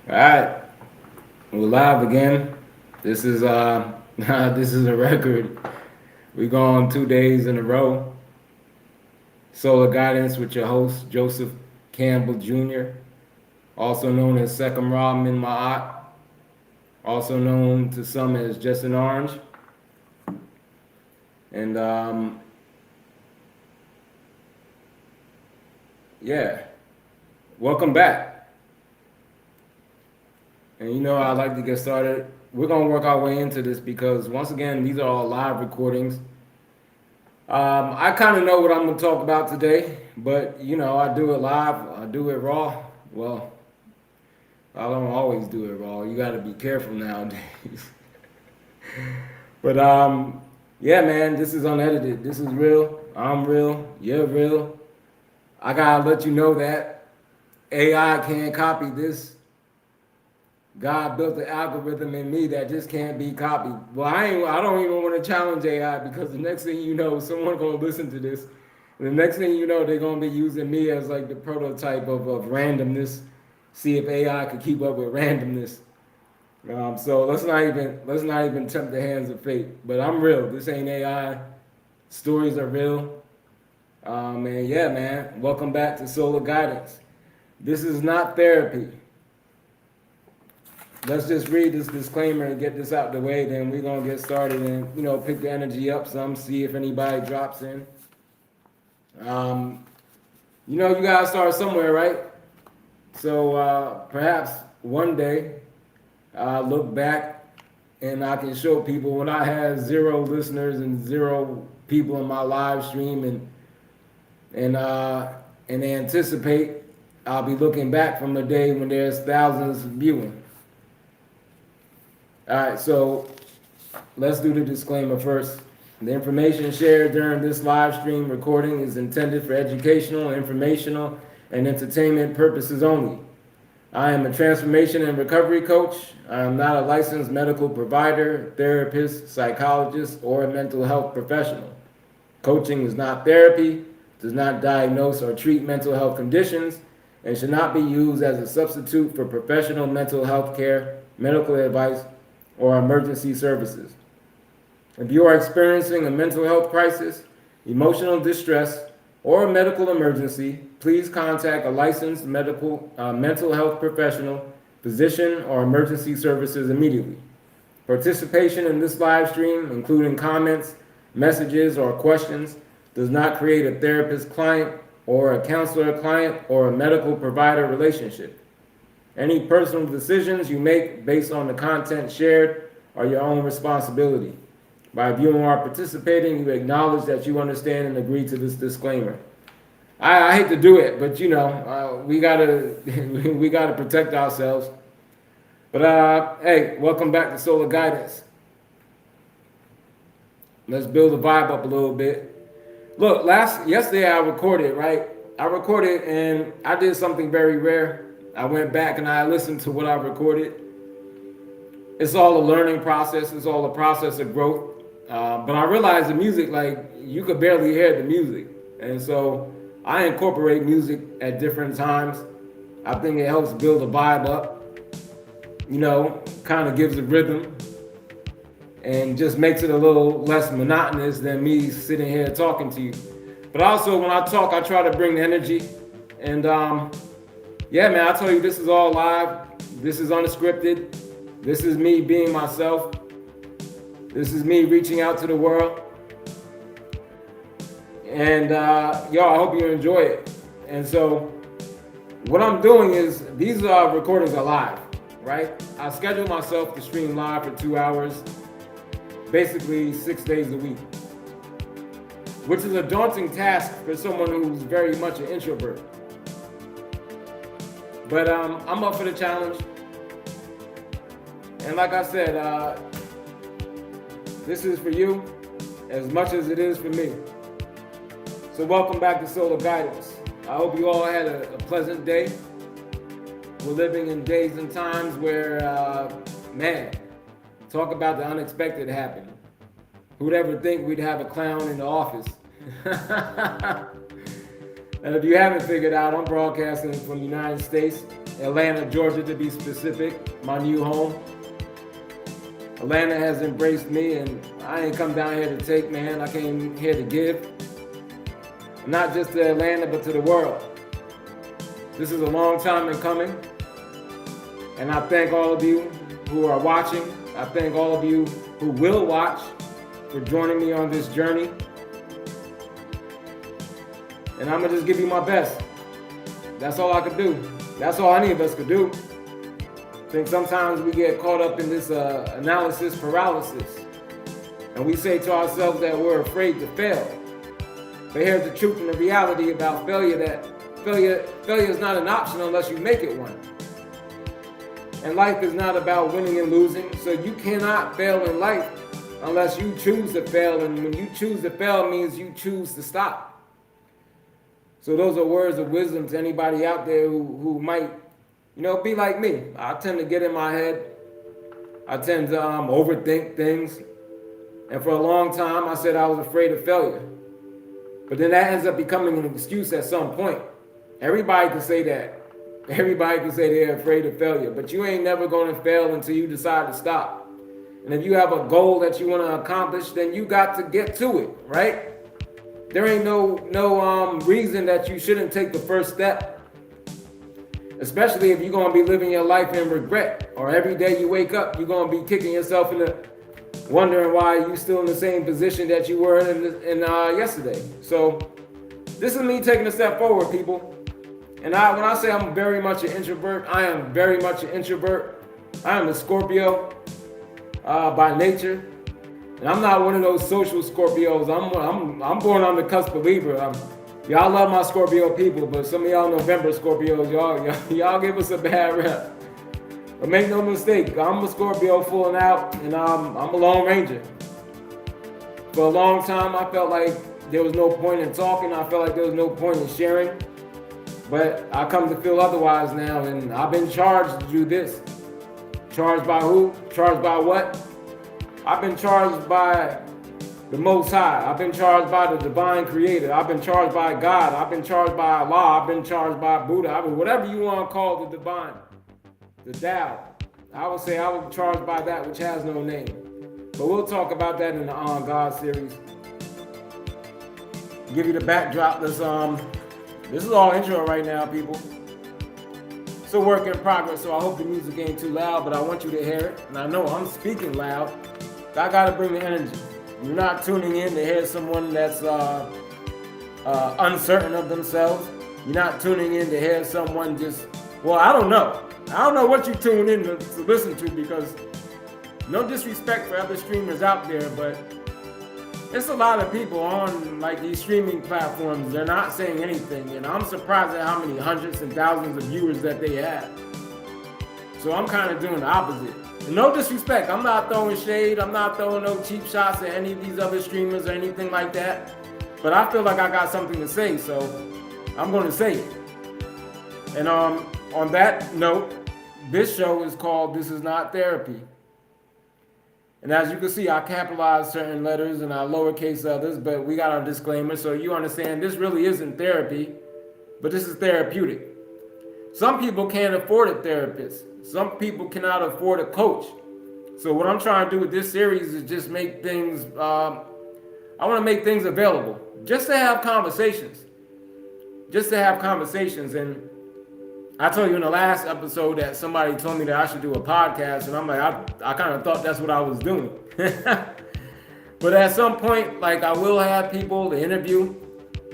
All right, we're live again. This is this is a record. We go on 2 days in a row. Solar Guidance with your host Joseph Campbell Jr., also known as Sekam Ra Min Ma'at, also known to some as Just an Orange. And yeah, welcome back. And I'd like to get started. We're gonna work our way into this because once again, these are all live recordings. I kind of know what I'm going to talk about today, but I do it live, I do it raw. Well, I don't always do it raw. You got to be careful nowadays. But yeah, man, this is unedited. This is real. I'm real. You're real. I gotta let you know that AI can't copy this. God built the algorithm in me that just can't be copied. Well, I don't even want to challenge AI because the next thing you know, someone's gonna listen to this. And the next thing you know, they're gonna be using me as like the prototype of randomness. See if AI could keep up with randomness. So let's not even tempt the hands of fate. But I'm real. This ain't AI. Stories are real. And yeah, man, welcome back to Solar Guidance. This is not therapy. Let's just read this disclaimer and get this out the way. Then we're gonna get started and pick the energy up some, see if anybody drops in. Um, you gotta start somewhere, right? So perhaps one day I'll look back and I can show people when I had 0 listeners and 0 people in my live stream, and anticipate I'll be looking back from the day when there's thousands viewing. All right, so let's do the disclaimer first. The information shared during this live stream recording is intended for educational, informational, and entertainment purposes only. I am a transformation and recovery coach. I am not a licensed medical provider, therapist, psychologist, or a mental health professional. Coaching is not therapy, does not diagnose or treat mental health conditions, and should not be used as a substitute for professional mental health care, medical advice, or emergency services. If you are experiencing a mental health crisis, emotional distress, or a medical emergency, please contact a licensed mental health professional, physician, or emergency services immediately. Participation in this live stream, including comments, messages, or questions, does not create a therapist-client or a counselor-client or a medical provider relationship. Any personal decisions you make based on the content shared are your own responsibility. By viewing or participating, you acknowledge that you understand and agree to this disclaimer. I hate to do it, but we gotta we gotta protect ourselves. But hey, welcome back to Solar Guidance. Let's build the vibe up a little bit. Look, yesterday I recorded, right? I recorded and I did something very rare. I went back and I listened to what I recorded. It's all a learning process. It's all a process of growth. But I realized the music, like, you could barely hear the music. And so I incorporate music at different times. I think it helps build a vibe up, kind of gives a rhythm and just makes it a little less monotonous than me sitting here talking to you. But also when I talk, I try to bring energy. And yeah, man, I tell you, this is all live. This is unscripted. This is me being myself. This is me reaching out to the world. And y'all, I hope you enjoy it. And so what I'm doing is, these recordings are live, right? I schedule myself to stream live for 2 hours, basically 6 days a week, which is a daunting task for someone who's very much an introvert. But I'm up for the challenge. And like I said, this is for you as much as it is for me. So welcome back to Solar Guidance. I hope you all had a pleasant day. We're living in days and times where, man, talk about the unexpected happening. Who'd ever think we'd have a clown in the office? And if you haven't figured out, I'm broadcasting from the United States. Atlanta, Georgia to be specific, my new home. Atlanta has embraced me, and I ain't come down here to take, man. I came here to give. Not just to Atlanta, but to the world. This is a long time in coming. And I thank all of you who are watching. I thank all of you who will watch for joining me on this journey. And I'm gonna just give you my best. That's all I could do. That's all any of us could do. I think sometimes we get caught up in this analysis paralysis. And we say to ourselves that we're afraid to fail. But here's the truth and the reality about failure, that failure is not an option unless you make it one. And life is not about winning and losing, so you cannot fail in life unless you choose to fail. And when you choose to fail, it means you choose to stop. So those are words of wisdom to anybody out there who might, be like me. I tend to get in my head. I tend to overthink things. And for a long time, I said I was afraid of failure. But then that ends up becoming an excuse at some point. Everybody can say that. Everybody can say they're afraid of failure, but you ain't never going to fail until you decide to stop. And if you have a goal that you want to accomplish, then you got to get to it, right? There ain't no reason that you shouldn't take the first step, especially if you're going to be living your life in regret, or every day you wake up, you're going to be kicking yourself in the wondering why you're still in the same position that you were in yesterday. So this is me taking a step forward, people. And when I say I'm very much an introvert, I am very much an introvert. I am a Scorpio by nature. And I'm not one of those social Scorpios. I'm born on the cusp of Libra. Y'all love my Scorpio people, but some of y'all November Scorpios, y'all give us a bad rep. But make no mistake, I'm a Scorpio full and out, and I'm a Lone Ranger. For a long time, I felt like there was no point in talking. I felt like there was no point in sharing. But I come to feel otherwise now, and I've been charged to do this. Charged by who? Charged by what? I've been charged by the Most High. I've been charged by the Divine Creator. I've been charged by God. I've been charged by Allah. I've been charged by Buddha. Whatever you want to call the Divine, the Tao. I would say I was charged by that which has no name. But we'll talk about that in the On God series. Give you the backdrop. This is all intro right now, people. It's a work in progress, so I hope the music ain't too loud, but I want you to hear it. And I know I'm speaking loud. I gotta bring the energy. You're not tuning in to hear someone that's uncertain of themselves. You're not tuning in to hear someone I don't know. I don't know what you tune in to listen to, because no disrespect for other streamers out there, but it's a lot of people on these streaming platforms. They're not saying anything, and I'm surprised at how many hundreds and thousands of viewers that they have. So I'm kind of doing the opposite. And no disrespect, I'm not throwing shade. I'm not throwing no cheap shots at any of these other streamers or anything like that. But I feel like I got something to say, so I'm going to say it. And on that note, this show is called This Is Not Therapy. And as you can see, I capitalize certain letters and I lowercase others, but we got our disclaimer, so you understand this really isn't therapy, but this is therapeutic. Some people can't afford a therapist. Some people cannot afford a coach. So what I'm trying to do with this series is just make things, I want to make things available, just to have conversations. And I told you in the last episode that somebody told me that I should do a podcast, and I'm like, I kind of thought that's what I was doing. But at some point, I will have people to interview.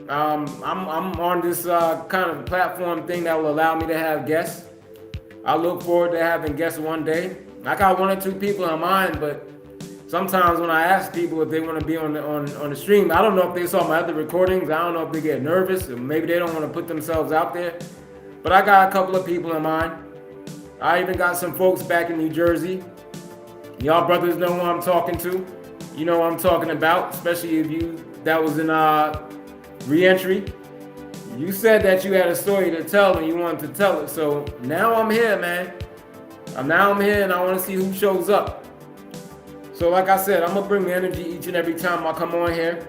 I'm on this kind of platform thing that will allow me to have guests. I look forward to having guests one day. I got one or two people in mind, but sometimes when I ask people if they want to be on the stream, I don't know if they saw my other recordings. I don't know if they get nervous, or maybe they don't want to put themselves out there. But I got a couple of people in mind. I even got some folks back in New Jersey. Y'all brothers know who I'm talking to. You know what I'm talking about, especially if you that was in re-entry. You said that you had a story to tell and you wanted to tell it. So now I'm here, man. Now I'm here and I want to see who shows up. So like I said, I'm going to bring the energy each and every time I come on here.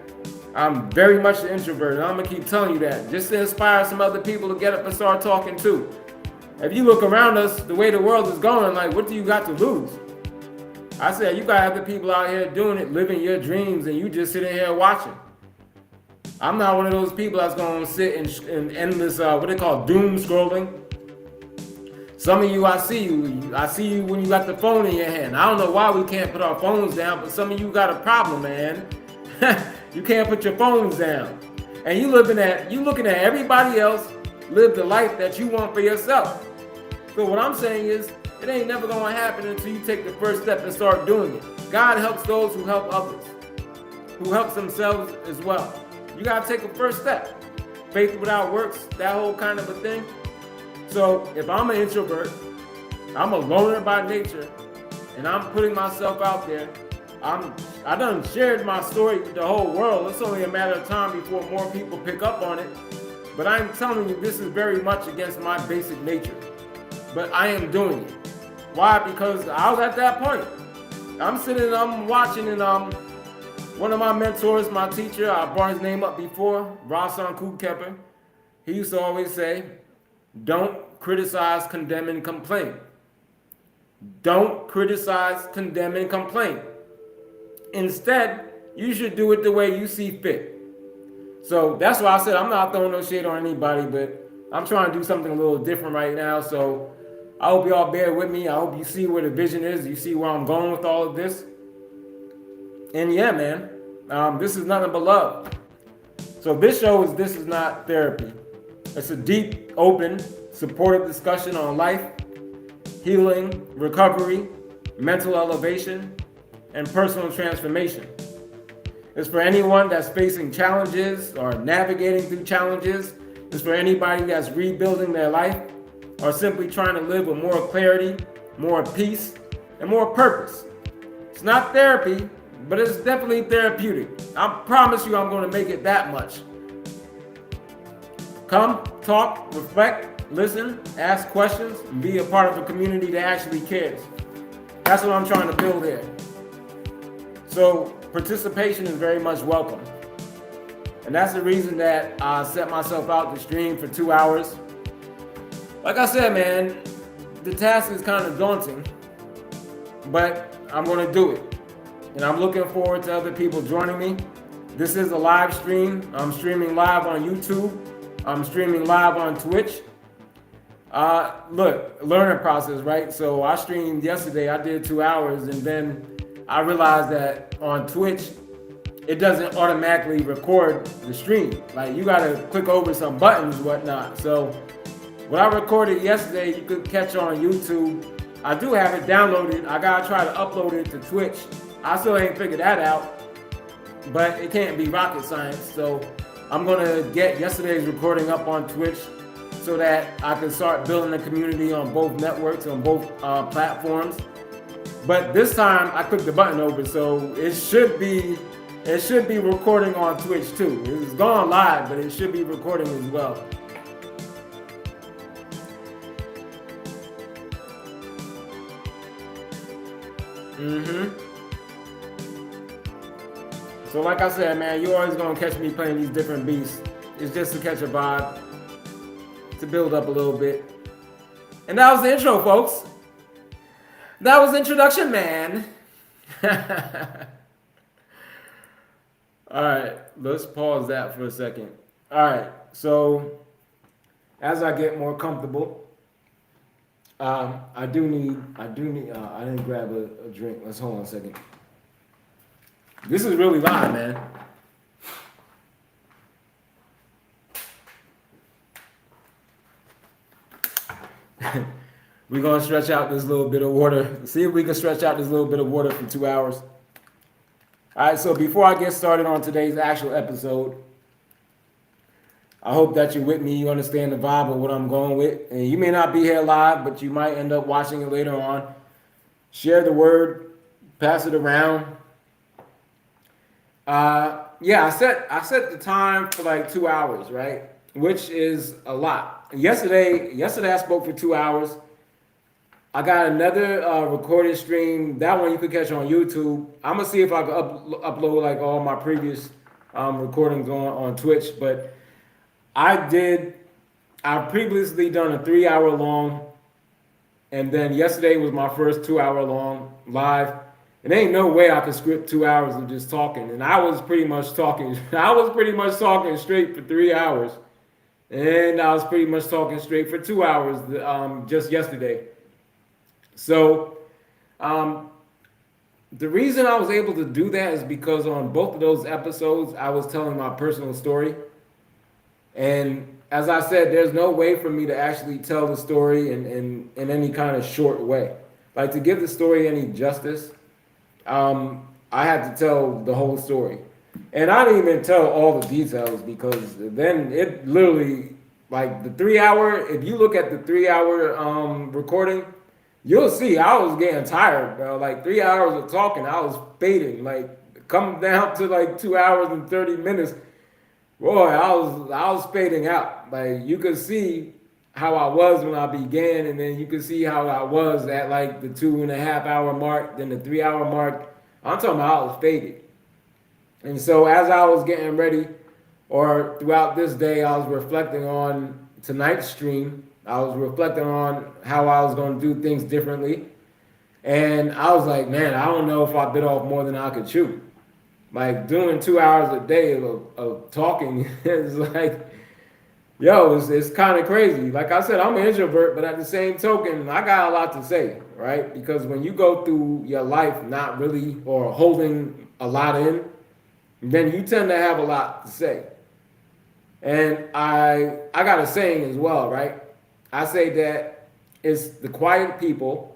I'm very much an introvert, and I'm going to keep telling you that, just to inspire some other people to get up and start talking too. If you look around us, the way the world is going, like, what do you got to lose? I said, you got other people out here doing it, living your dreams, and you just sitting here watching. I'm not one of those people that's going to sit in endless, what they call doom scrolling. Some of you, I see you when you got the phone in your hand. I don't know why we can't put our phones down, but some of you got a problem, man. You can't put your phones down. And you looking at everybody else live the life that you want for yourself. So what I'm saying is, it ain't never going to happen until you take the first step and start doing it. God helps those who help others, who helps themselves as well. You got to take a first step. Faith without works, that whole kind of a thing. So if I'm an introvert, I'm a loner by nature, and I'm putting myself out there, I done shared my story with the whole world. It's only a matter of time before more people pick up on it. But I'm telling you, this is very much against my basic nature. But I am doing it. Why? Because I was at that point. I'm sitting, I'm watching, and one of my mentors, my teacher, I brought his name up before, Rasan Kukepper. He used to always say, don't criticize, condemn, and complain. Don't criticize, condemn, and complain. Instead, you should do it the way you see fit. So that's why I said I'm not throwing no shade on anybody, but I'm trying to do something a little different right now. So I hope y'all bear with me. I hope you see where the vision is. You see where I'm going with all of this. And yeah, man, this is nothing but love. So this is not therapy. It's a deep, open, supportive discussion on life, healing, recovery, mental elevation, and personal transformation. It's for anyone that's facing challenges or navigating through challenges. It's for anybody that's rebuilding their life or simply trying to live with more clarity, more peace, and more purpose. It's not therapy, but it's definitely therapeutic. I promise you I'm going to make it that much. Come, talk, reflect, listen, ask questions, and be a part of a community that actually cares. That's what I'm trying to build here. So participation is very much welcome. And that's the reason that I set myself out to stream for 2 hours. Like I said, man, the task is kind of daunting, but I'm going to do it. And I'm looking forward to other people joining me. This is a live stream. I'm streaming live on YouTube. I'm streaming live on Twitch. Look, learning process, right? So I streamed yesterday. I did 2 hours, and then I realized that on Twitch, it doesn't automatically record the stream. Like, you got to click over some buttons and whatnot. So what I recorded yesterday, you could catch on YouTube. I do have it downloaded. I got to try to upload it to Twitch. I still ain't figured that out, but it can't be rocket science. So I'm going to get yesterday's recording up on Twitch so that I can start building a community on both networks, on both platforms. But this time I clicked the button over, so it should be recording on Twitch too. It's gone live, but it should be recording as well. So like I said, man, you're always gonna catch me playing these different beats. It's just to catch a vibe, to build up a little bit. And that was the intro, folks. That was the introduction, man. All right, let's pause that for a second. All right, so as I get more comfortable, I didn't grab a drink. Let's hold on a second. This is really loud, man. We're going to stretch out this little bit of water. See if we can stretch out this little bit of water for 2 hours. All right, so before I get started on today's actual episode, I hope that you're with me. You understand the vibe of what I'm going with. And you may not be here live, but you might end up watching it later on. Share the word, pass it around. I set the time for like 2 hours, right? Which is a lot. Yesterday I spoke for 2 hours. I got another recorded stream. That one you could catch on YouTube. I'm gonna see if I can upload like all my previous recordings on Twitch. But I've previously done a 3 hour long And then yesterday was my first 2 hour long live. And there ain't no way I could script 2 hours of just talking. And I was pretty much talking, I was pretty much talking straight for 3 hours. And I was pretty much talking straight for 2 hours just yesterday. So um, the reason I was able to do that is because on both of those episodes, I was telling my personal story. And as I said, there's no way for me to actually tell the story in any kind of short way. Like to give the story any justice, I had to tell the whole story. And I didn't even tell all the details because then it literally, like the 3 hour, if you look at the 3 hour recording, you'll see I was getting tired, bro. Like 3 hours of talking, I was fading. Like come down to like 2 hours and 30 minutes. Boy, I was fading out. Like you could see how I was when I began, and then you could see how I was at like the 2.5 hour mark, then the 3 hour mark. I'm talking about I was faded. And so as I was getting ready, or throughout this day, I was reflecting on tonight's stream. I was reflecting on how I was going to do things differently. And I was like, man, I don't know if I bit off more than I could chew. Like doing 2 hours a day of talking is like, yo, it's kind of crazy. Like I said, I'm an introvert, but at the same token, I got a lot to say, right? Because when you go through your life not really or holding a lot in, then you tend to have a lot to say. And I got a saying as well, right? I say that it's the quiet people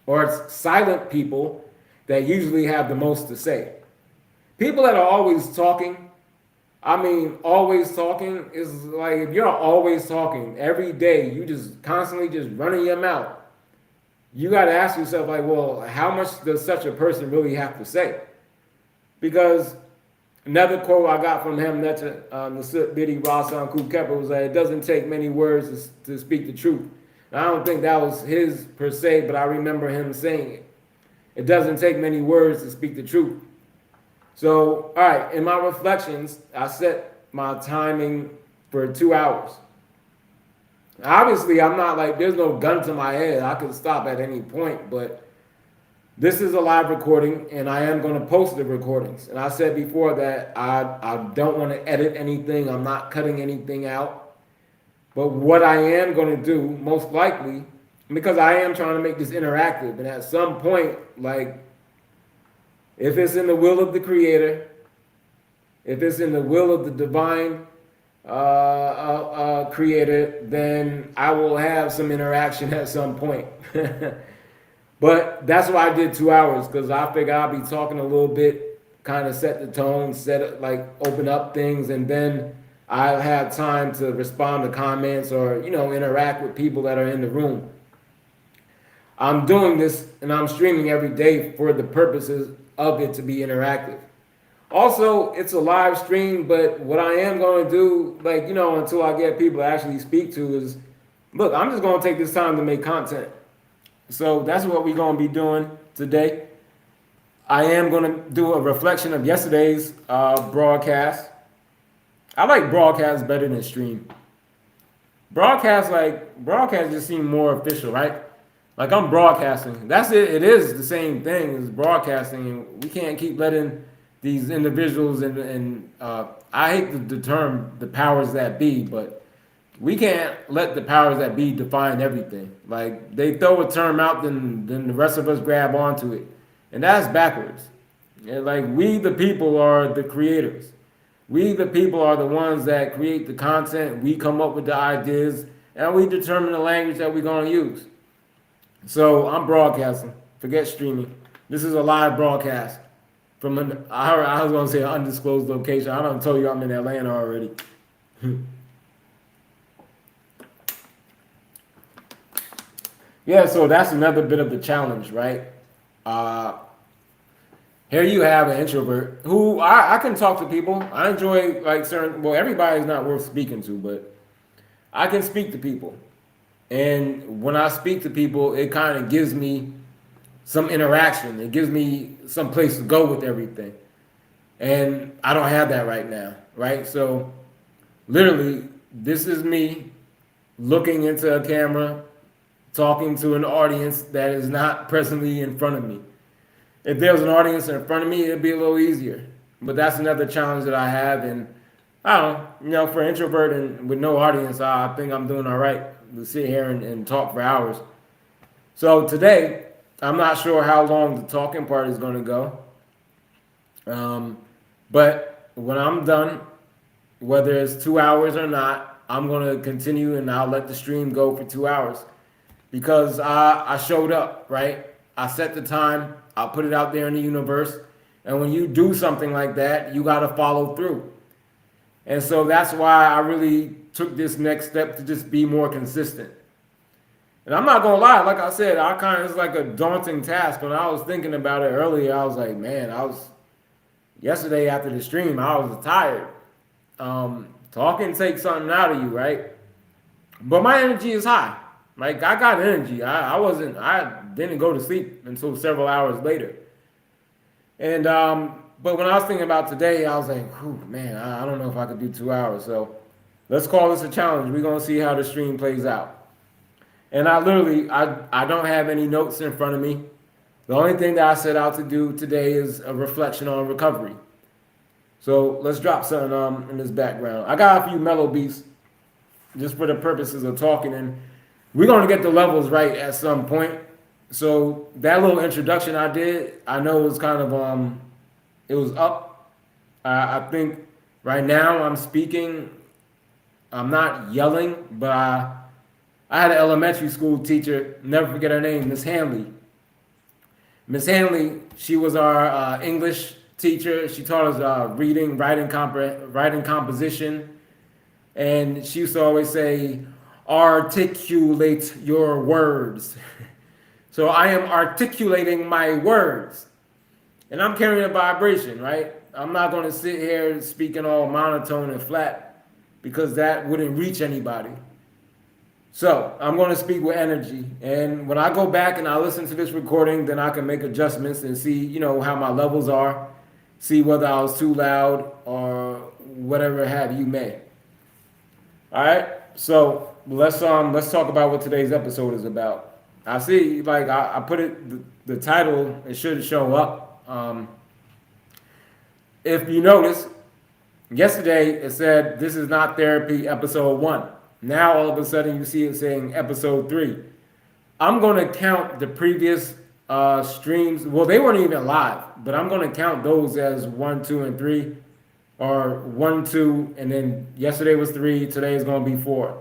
or it's silent people that usually have the most to say. People that are always talking, I mean, always talking is like if you're always talking every day, you just constantly just running your mouth. You got to ask yourself, like, well, how much does such a person really have to say? Because another quote I got from him, that's Nasut Bidi Rasan Kukepa, was like, it doesn't take many words to speak the truth. And I don't think that was his per se, but I remember him saying it. It doesn't take many words to speak the truth. So, all right, in my reflections, I set my timing for 2 hours. Obviously, I'm not like, there's no gun to my head. I could stop at any point, but this is a live recording, and I am going to post the recordings. And I said before that I don't want to edit anything. I'm not cutting anything out. But what I am going to do, most likely, because I am trying to make this interactive, and at some point, like, if it's in the will of the Creator, if it's in the will of the divine Creator, then I will have some interaction at some point. But that's why I did 2 hours, because I figure I'll be talking a little bit, kind of set the tone, set it, like open up things, and then I'll have time to respond to comments or, interact with people that are in the room. I'm doing this and I'm streaming every day for the purposes of it to be interactive. Also, it's a live stream, but what I am going to do, until I get people to actually speak to is, look, I'm just going to take this time to make content. So that's what we're going to be doing today. I am going to do a reflection of yesterday's broadcast. I like broadcast better than stream. Broadcast just seem more official, right? Like I'm broadcasting. That's it. It is the same thing as broadcasting. And we can't keep letting these individuals and I hate the term the powers that be, but we can't let the powers that be define everything. Like they throw a term out, then the rest of us grab onto it, and that's backwards. And like we the people are the creators. We the people are the ones that create the content. We come up with the ideas, and we determine the language that we're gonna use. So I'm broadcasting. Forget streaming. This is a live broadcast from I was gonna say an undisclosed location. I done told you I'm in Atlanta already. Yeah, so that's another bit of the challenge, right? Here you have an introvert who I can talk to people. I enjoy everybody's not worth speaking to, but I can speak to people. And when I speak to people, it kind of gives me some interaction. It gives me some place to go with everything. And I don't have that right now, right? So literally, this is me looking into a camera, talking to an audience that is not presently in front of me. If there was an audience in front of me, it'd be a little easier. But that's another challenge that I have. And I don't know, for an introvert and with no audience, I think I'm doing all right to sit here and talk for hours. So today, I'm not sure how long the talking part is going to go. But when I'm done, whether it's 2 hours or not, I'm going to continue and I'll let the stream go for 2 hours because I showed up, right? I set the time, I put it out there in the universe. And when you do something like that, you got to follow through. And so that's why I really took this next step to just be more consistent. And I'm not gonna lie, like I said, it's like a daunting task. When I was thinking about it earlier, I was like, man, yesterday after the stream, I was tired. Talking takes something out of you, right? But my energy is high. Like I got energy. I didn't go to sleep until several hours later. And but when I was thinking about today, I was like, man, I don't know if I could do 2 hours. So let's call this a challenge. We're gonna see how the stream plays out. And I don't have any notes in front of me. The only thing that I set out to do today is a reflection on recovery. So let's drop something in this background. I got a few mellow beats just for the purposes of talking, and we're going to get the levels right at some point. So that little introduction I did, I know it was kind of, it was up. I think right now I'm speaking, I'm not yelling, but I had an elementary school teacher, never forget her name, Miss Hanley. Miss Hanley, she was our English teacher. She taught us reading, writing composition. And she used to always say, articulate your words. So I am articulating my words. And I'm carrying a vibration, right? I'm not going to sit here speaking all monotone and flat because that wouldn't reach anybody. So I'm going to speak with energy. And when I go back and I listen to this recording, then I can make adjustments and see, how my levels are, see whether I was too loud or whatever have you may. All right. So let's talk about what today's episode is about. I see, like I put it, the title, it should show up. If you notice, yesterday it said, "This is not therapy, episode 1." Now all of a sudden you see it saying episode 3. I'm going to count the previous streams. Well, they weren't even live, but I'm going to count those as 1, 2, and 3, or 1, 2, and then yesterday was 3. Today is going to be 4.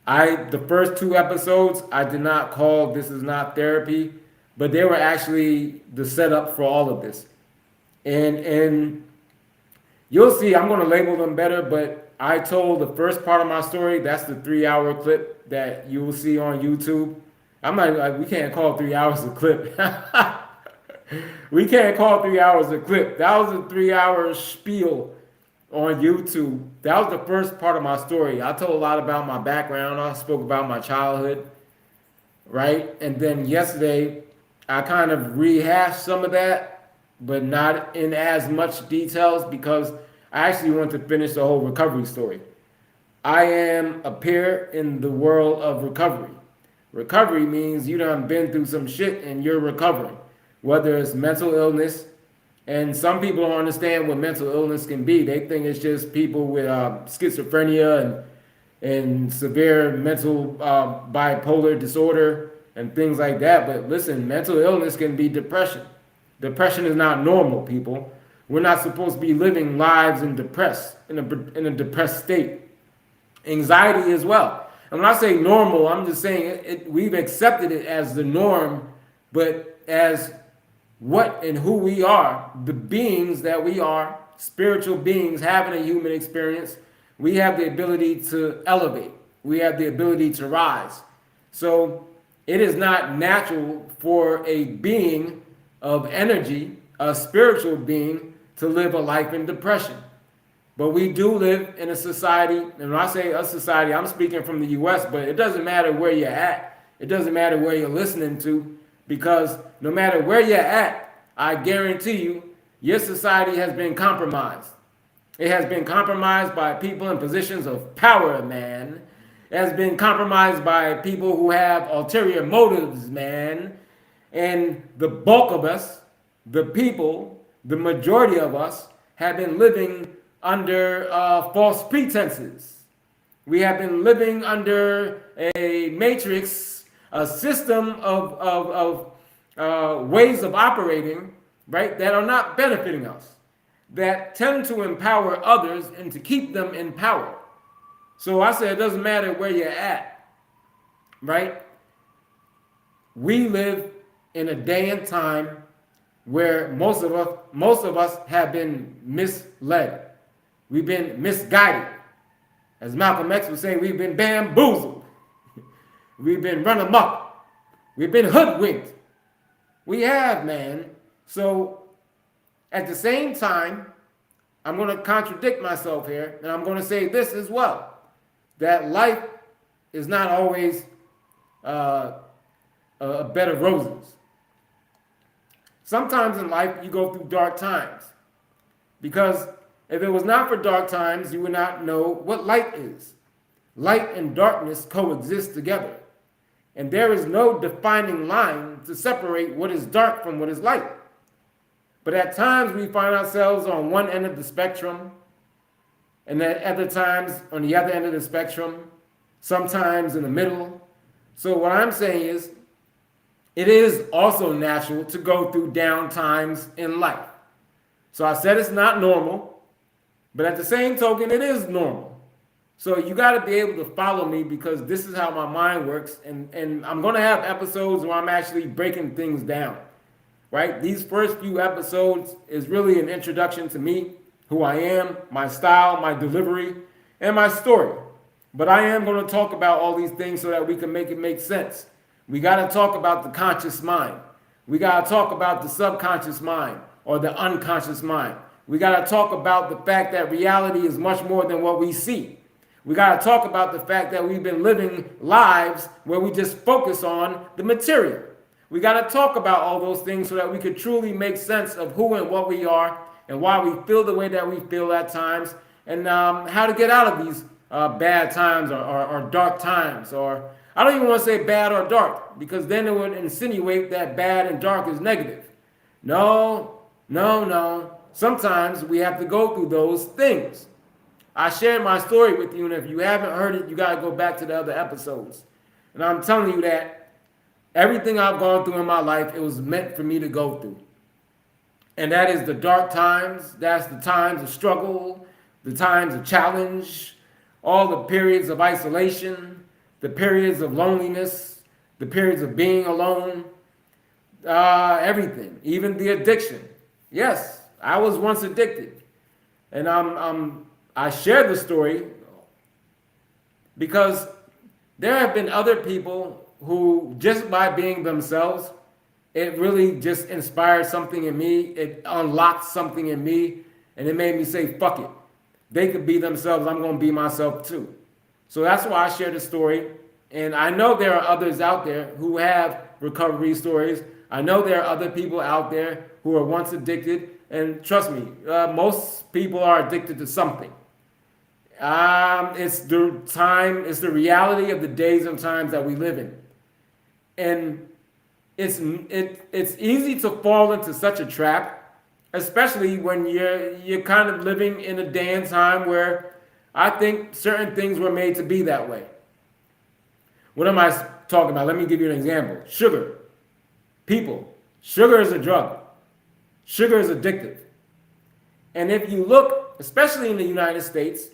The first 2 episodes I did not call "This is not therapy," but they were actually the setup for all of this. And you'll see I'm going to label them better, but I told the first part of my story. That's the 3-hour clip that you will see on YouTube. I'm not like, we can't call 3 hours a clip. We can't call 3 hours a clip. That was a 3-hour spiel on YouTube. That was the first part of my story. I told a lot about my background. I spoke about my childhood, right? And then yesterday, I kind of rehashed some of that, but not in as much details because I actually want to finish the whole recovery story. I am a peer in the world of recovery. Recovery means you done been through some shit and you're recovering, whether it's mental illness. And some people don't understand what mental illness can be. They think it's just people with schizophrenia and severe mental bipolar disorder and things like that. But listen, mental illness can be depression. Depression is not normal, people. We're not supposed to be living lives in a depressed state. Anxiety as well. And when I say normal, I'm just saying we've accepted it as the norm, but as what and who we are, the beings that we are, spiritual beings having a human experience, we have the ability to elevate. We have the ability to rise. So it is not natural for a being of energy, a spiritual being, to live a life in depression. But we do live in a society, and when I say a society, I'm speaking from the US, but it doesn't matter where you're at. It doesn't matter where you're listening to, because no matter where you're at, I guarantee you, your society has been compromised. It has been compromised by people in positions of power, man. has been compromised by people who have ulterior motives, man. And the bulk of us, the people, the majority of us, have been living under false pretenses. We have been living under a matrix, a system of ways of operating, right, that are not benefiting us, that tend to empower others and to keep them in power. So I say it doesn't matter where you're at, right? We live in a day and time where most of us have been misled. We've been misguided. As Malcolm X would say, we've been bamboozled. We've been run amok. We've been hoodwinked. We have, man. So at the same time, I'm going to contradict myself here, and I'm going to say this as well, that life is not always a bed of roses. Sometimes in life, you go through dark times, because if it was not for dark times, you would not know what light is. Light and darkness coexist together, and there is no defining line to separate what is dark from what is light. But at times we find ourselves on one end of the spectrum, and at other times on the other end of the spectrum, sometimes in the middle. So what I'm saying is, it is also natural to go through down times in life. So I said it's not normal, but at the same token, it is normal. So you got to be able to follow me, because this is how my mind works. And I'm going to have episodes where I'm actually breaking things down, right? These first few episodes is really an introduction to me, who I am, my style, my delivery, and my story. But I am going to talk about all these things so that we can make it make sense. We got to talk about the conscious mind. We got to talk about the subconscious mind, or the unconscious mind. We got to talk about the fact that reality is much more than what we see. We got to talk about the fact that we've been living lives where we just focus on the material. We got to talk about all those things so that we could truly make sense of who and what we are, and why we feel the way that we feel at times, and how to get out of these bad times or dark times. Or I don't even want to say bad or dark, because then it would insinuate that bad and dark is negative. No. Sometimes we have to go through those things. I shared my story with you, and if you haven't heard it, you got to go back to the other episodes. And I'm telling you that everything I've gone through in my life, it was meant for me to go through. And that is the dark times, that's the times of struggle, the times of challenge, all the periods of isolation, the periods of loneliness, the periods of being alone, everything, even the addiction. Yes, I was once addicted. And I share the story because there have been other people who, just by being themselves, it really just inspired something in me. It unlocked something in me, and it made me say, fuck it. They could be themselves. I'm going to be myself too. So that's why I share the story. And I know there are others out there who have recovery stories. I know there are other people out there who were once addicted. And trust me, most people are addicted to something. It's the reality of the days and times that we live in. And it's easy to fall into such a trap, especially when you're kind of living in a day and time where I think certain things were made to be that way. What am I talking about? Let me give you an example. Sugar. People. Sugar is a drug. Sugar is addictive. And if you look, especially in the United States,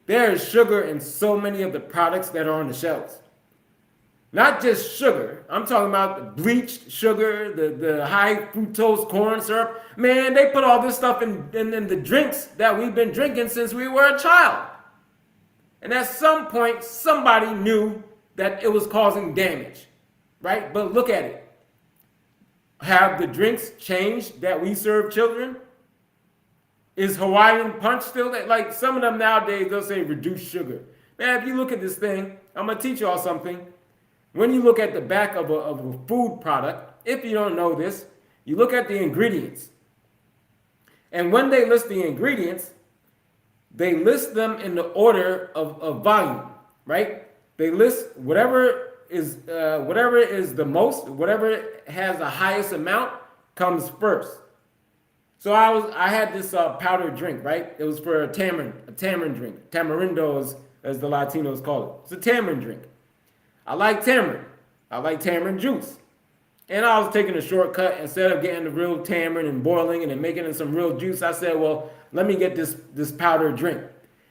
there is sugar in so many of the products that are on the shelves. Not just sugar. I'm talking about the bleached sugar, the high fructose corn syrup. Man, they put all this stuff in the drinks that we've been drinking since we were a child. And at some point, somebody knew that it was causing damage, right? But look at it. Have the drinks changed that we serve children? Is Hawaiian Punch still there? Like some of them nowadays, they'll say reduced sugar. Man, if you look at this thing, I'm going to teach y'all something. When you look at the back of a food product, if you don't know this, you look at the ingredients. And when they list the ingredients, they list them in the order of volume. right? They list whatever is the most, whatever has the highest amount comes first. So I had this powdered drink, right? It was for a tamarind drink. Tamarindo, as the Latinos call it. It's a tamarind drink. I like tamarind. I like tamarind juice. And I was taking a shortcut. Instead of getting the real tamarind and boiling it and making it some real juice, I said, well, let me get this powdered drink.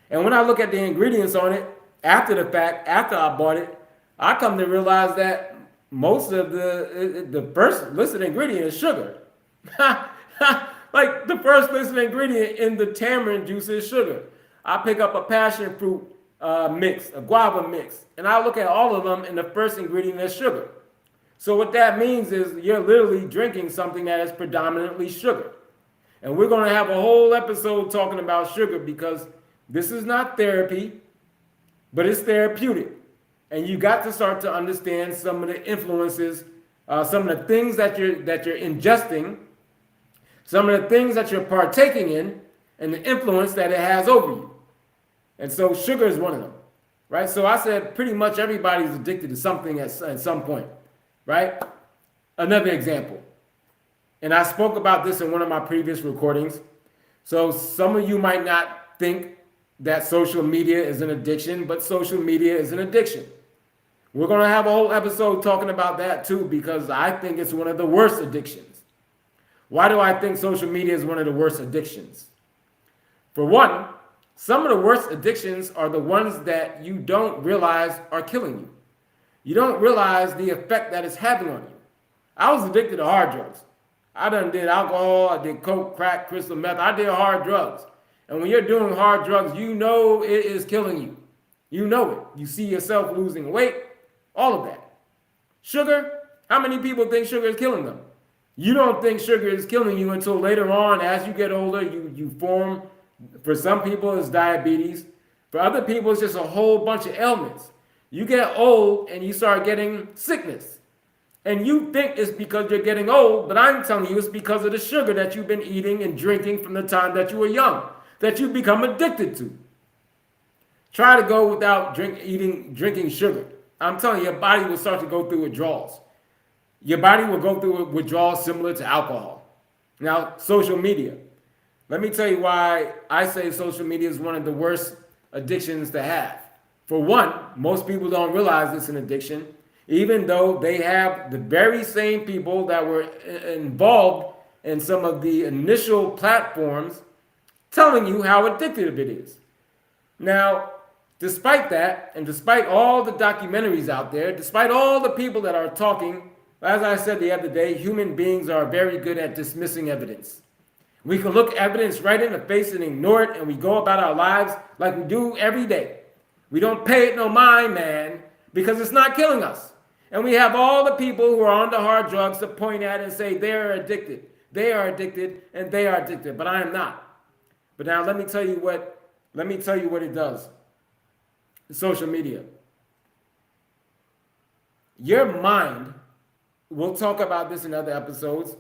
And when I look at the ingredients on it, after the fact, after I bought it, I come to realize that most of the first listed ingredient is sugar. Like the first listed ingredient in the tamarind juice is sugar. I pick up a passion fruit mix, a guava mix, and I look at all of them, and the first ingredient is sugar. So what that means is you're literally drinking something that is predominantly sugar. And we're going to have a whole episode talking about sugar because this is not therapy, but it's therapeutic. And you got to start to understand some of the influences, some of the things that you're ingesting, some of the things that you're partaking in, and the influence that it has over you. And so sugar is one of them, right? So I said pretty much everybody's addicted to something at some point, right? Another example. And I spoke about this in one of my previous recordings. So some of you might not think that social media is an addiction, but social media is an addiction. We're going to have a whole episode talking about that too, because I think it's one of the worst addictions. Why do I think social media is one of the worst addictions? For one, some of the worst addictions are the ones that you don't realize are killing you. You don't realize the effect that it's having on you. I was addicted to hard drugs. I done did alcohol, I did coke, crack, crystal meth. I did hard drugs. And when you're doing hard drugs, you know it is killing you. You know it. You see yourself losing weight, all of that. Sugar, how many people think sugar is killing them? You don't think sugar is killing you until later on, as you get older, you form, for some people it's diabetes. For other people, it's just a whole bunch of ailments. You get old and you start getting sickness. And you think it's because you're getting old, but I'm telling you it's because of the sugar that you've been eating and drinking from the time that you were young, that you become addicted to. Try to go without drinking sugar. I'm telling you, your body will start to go through withdrawals. Your body will go through withdrawals similar to alcohol. Now, social media. Let me tell you why I say social media is one of the worst addictions to have. For one, most people don't realize it's an addiction, even though they have the very same people that were involved in some of the initial platforms telling you how addictive it is. Now, despite that, and despite all the documentaries out there, despite all the people that are talking, as I said the other day, human beings are very good at dismissing evidence. We can look evidence right in the face and ignore it, and we go about our lives like we do every day. We don't pay it no mind, man, because it's not killing us. And we have all the people who are on the hard drugs to point at and say they are addicted. They are addicted, and they are addicted, but I am not. But now let me tell you what it does. Social media. Your mind, we'll talk about this in other episodes.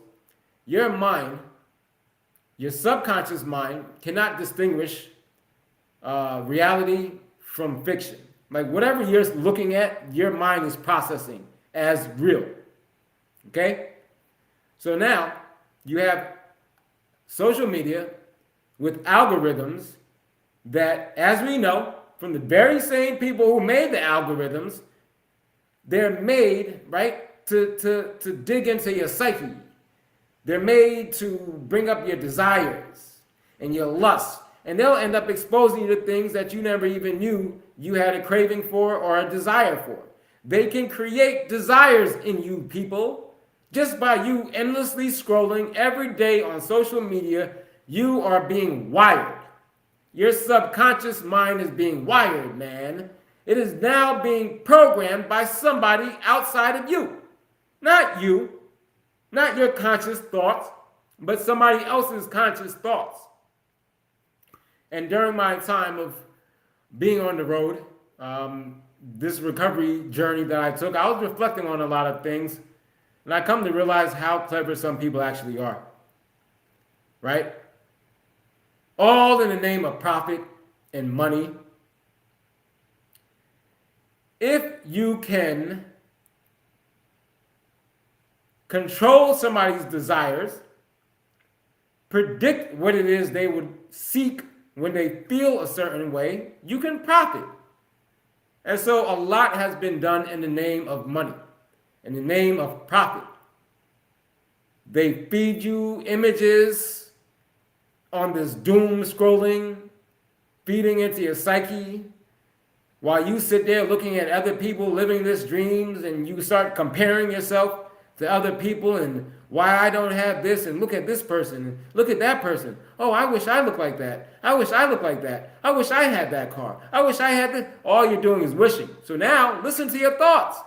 Your mind, your subconscious mind, cannot distinguish reality from fiction. Like whatever you're looking at, your mind is processing as real. Okay? So now you have social media with algorithms that, as we know, from the very same people who made the algorithms, they're made, right, to dig into your psyche. They're made to bring up your desires and your lust. And they'll end up exposing you to things that you never even knew you had a craving for or a desire for. They can create desires in you, people. Just by you endlessly scrolling every day on social media, you are being wired. Your subconscious mind is being wired, man. It is now being programmed by somebody outside of you. Not you, not your conscious thoughts, but somebody else's conscious thoughts. And during my time of being on the road, this recovery journey that I took, I was reflecting on a lot of things. And I come to realize how clever some people actually are. Right? All in the name of profit and money. if you can control somebody's desires, predict what it is they would seek when they feel a certain way, you can profit. And so a lot has been done in the name of money, in the name of profit. They feed you images on this doom scrolling, feeding into your psyche, while you sit there looking at other people living this dreams, and you start comparing yourself to other people and why I don't have this, and look at this person, look at that person. Oh, I wish I looked like that. I wish I looked like that. I wish I had that car. I wish I had this. All you're doing is wishing. So now listen to your thoughts.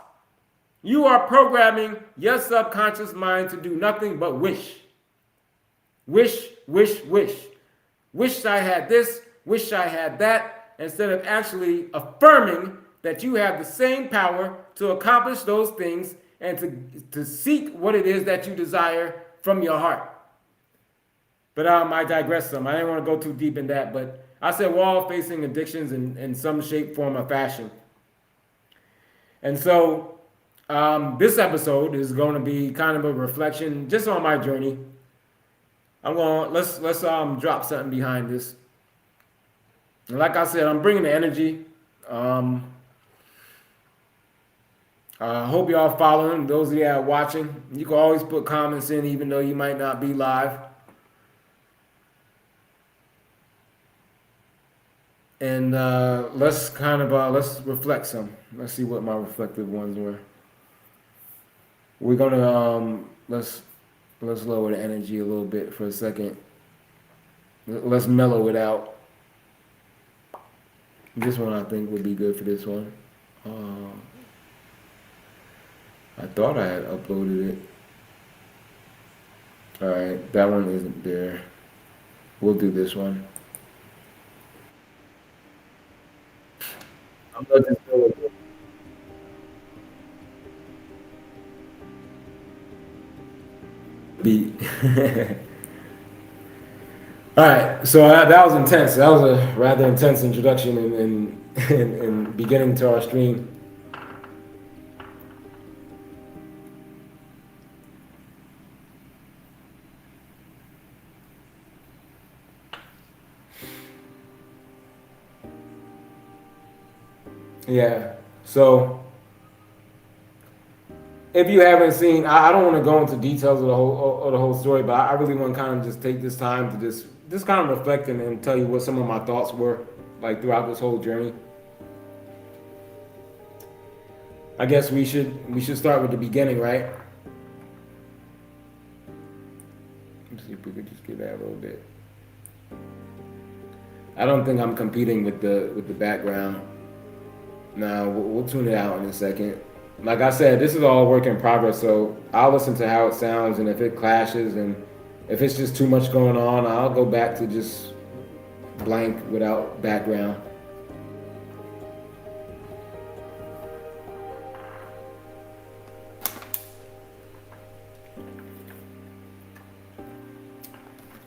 You are programming your subconscious mind to do nothing but wish. Wish, wish, wish. Wish I had this, wish I had that, instead of actually affirming that you have the same power to accomplish those things and to seek what it is that you desire from your heart. But I digress some. I didn't want to go too deep in that, but I said we're all facing addictions in some shape, form, or fashion. And so this episode is going to be kind of a reflection just on my journey. Let's drop something behind this. And like I said, I'm bringing the energy. I hope y'all following. Those of you that are watching, you can always put comments in even though you might not be live. And let's reflect some. Let's see what my reflective ones were. We're gonna let's lower the energy a little bit for a second. Let's mellow it out. This one I think would be good for this one. I thought I had uploaded it. All right, that one isn't there. We'll do this one. I'm gonna just go with it. Beat. All right, so that was intense. That was a rather intense introduction in beginning to our stream. Yeah, so if you haven't seen, I don't want to go into details of the whole story, but I really want to kind of just take this time to just kind of reflect and tell you what some of my thoughts were like throughout this whole journey. I guess we should start with the beginning, right? Let's see if we could just get that a little bit. I don't think I'm competing with the background. Now we'll tune it out in a second. Like I said, this is all work in progress, so I'll listen to how it sounds, and if it clashes and if it's just too much going on, I'll go back to just blank without background.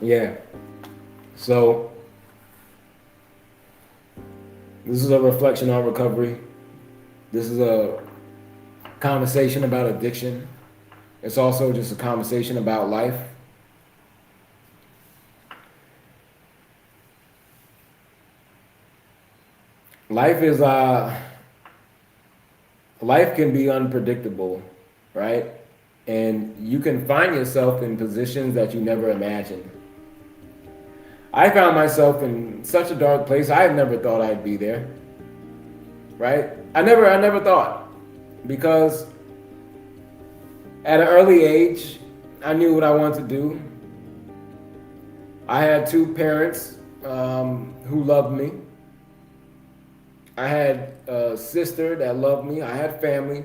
Yeah. So this is a reflection on recovery. This is a conversation about addiction. It's also just a conversation about life. Life can be unpredictable, right? And you can find yourself in positions that you never imagined. I found myself in such a dark place. I never thought I'd be there, right? I never thought, because at an early age, I knew what I wanted to do. I had two parents who loved me. I had a sister that loved me. I had family.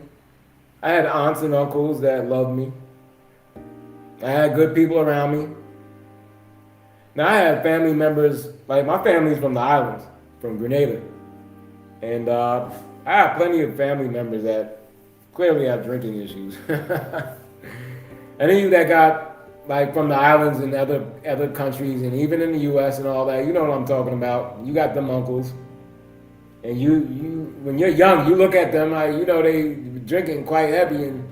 I had aunts and uncles that loved me. I had good people around me. Now I have family members, like my family's from the islands, from Grenada. And I have plenty of family members that clearly have drinking issues. And even that got like from the islands and other countries and even in the US and all that, you know what I'm talking about. You got them uncles. And when you're young, you look at them like, they drinking quite heavy, and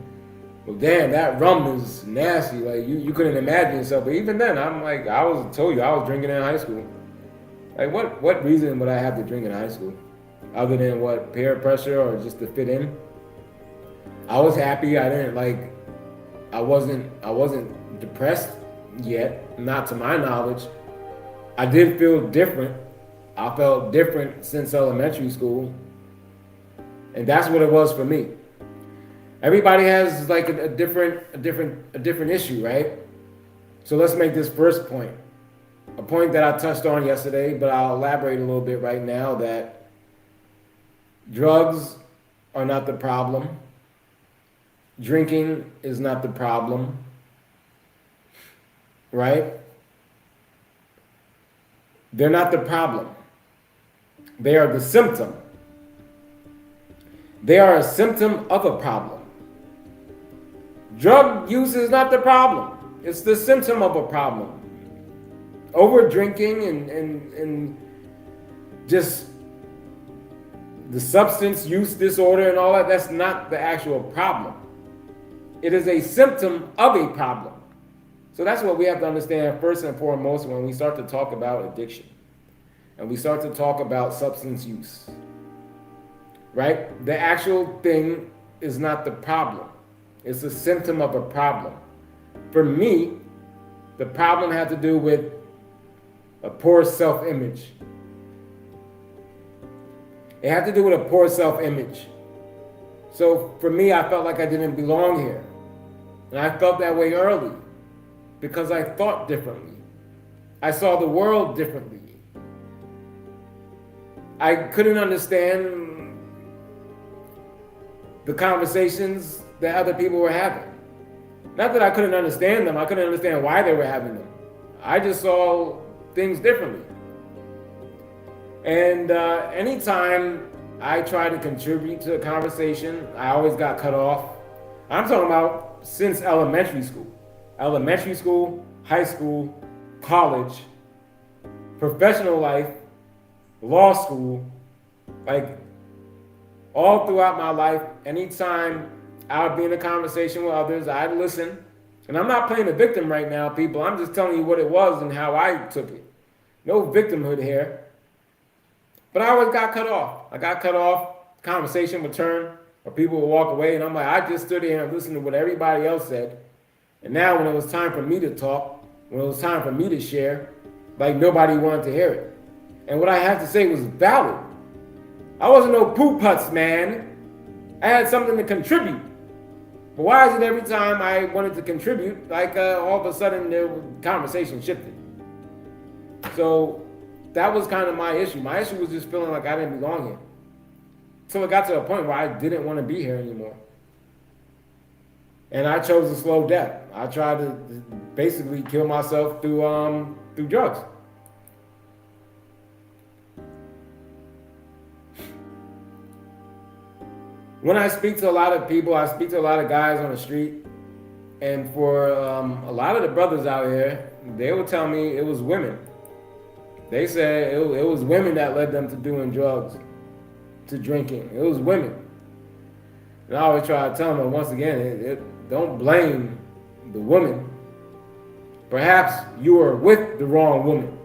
well, damn, that rum is nasty. Like you couldn't imagine yourself. But even then, I'm like, I was drinking in high school. Like what reason would I have to drink in high school, other than what, peer pressure or just to fit in? I was happy. I wasn't depressed yet, not to my knowledge. I did feel different. I felt different since elementary school, and that's what it was for me. Everybody has like a different issue, right? So let's make this first point, a point that I touched on yesterday, but I'll elaborate a little bit right now, that drugs are not the problem. Drinking is not the problem, right? They're not the problem. They are the symptom. They are a symptom of a problem. Drug use is not the problem. It's the symptom of a problem. Over drinking and just the substance use disorder and all that, that's not the actual problem. It is a symptom of a problem. So that's what we have to understand first and foremost when we start to talk about addiction and we start to talk about substance use. Right? The actual thing is not the problem. It's a symptom of a problem. For me, the problem had to do with a poor self-image. It had to do with a poor self-image. So for me, I felt like I didn't belong here. And I felt that way early because I thought differently. I saw the world differently. I couldn't understand the conversations that other people were having. Not that I couldn't understand them, I couldn't understand why they were having them. I just saw things differently. And anytime I tried to contribute to a conversation, I always got cut off. I'm talking about since elementary school. Elementary school, high school, college, professional life, law school, like all throughout my life, anytime I would be in a conversation with others, I'd listen. And I'm not playing the victim right now, people. I'm just telling you what it was and how I took it. No victimhood here. But I always got cut off. I got cut off, conversation would turn, or people would walk away, and I'm like, I just stood here and listened to what everybody else said. And now when it was time for me to talk, when it was time for me to share, like nobody wanted to hear it. And what I had to say was valid. I wasn't no poo-putz, man. I had something to contribute. But why is it every time I wanted to contribute, like all of a sudden the conversation shifted? So that was kind of my issue. My issue was just feeling like I didn't belong here. So it got to a point where I didn't want to be here anymore. And I chose a slow death. I tried to basically kill myself through drugs. When I speak to a lot of people, I speak to a lot of guys on the street, and for a lot of the brothers out here, they will tell me it was women. They said it was women that led them to doing drugs, to drinking. It was women. And I always try to tell them, once again, don't blame the woman. Perhaps you were with the wrong woman.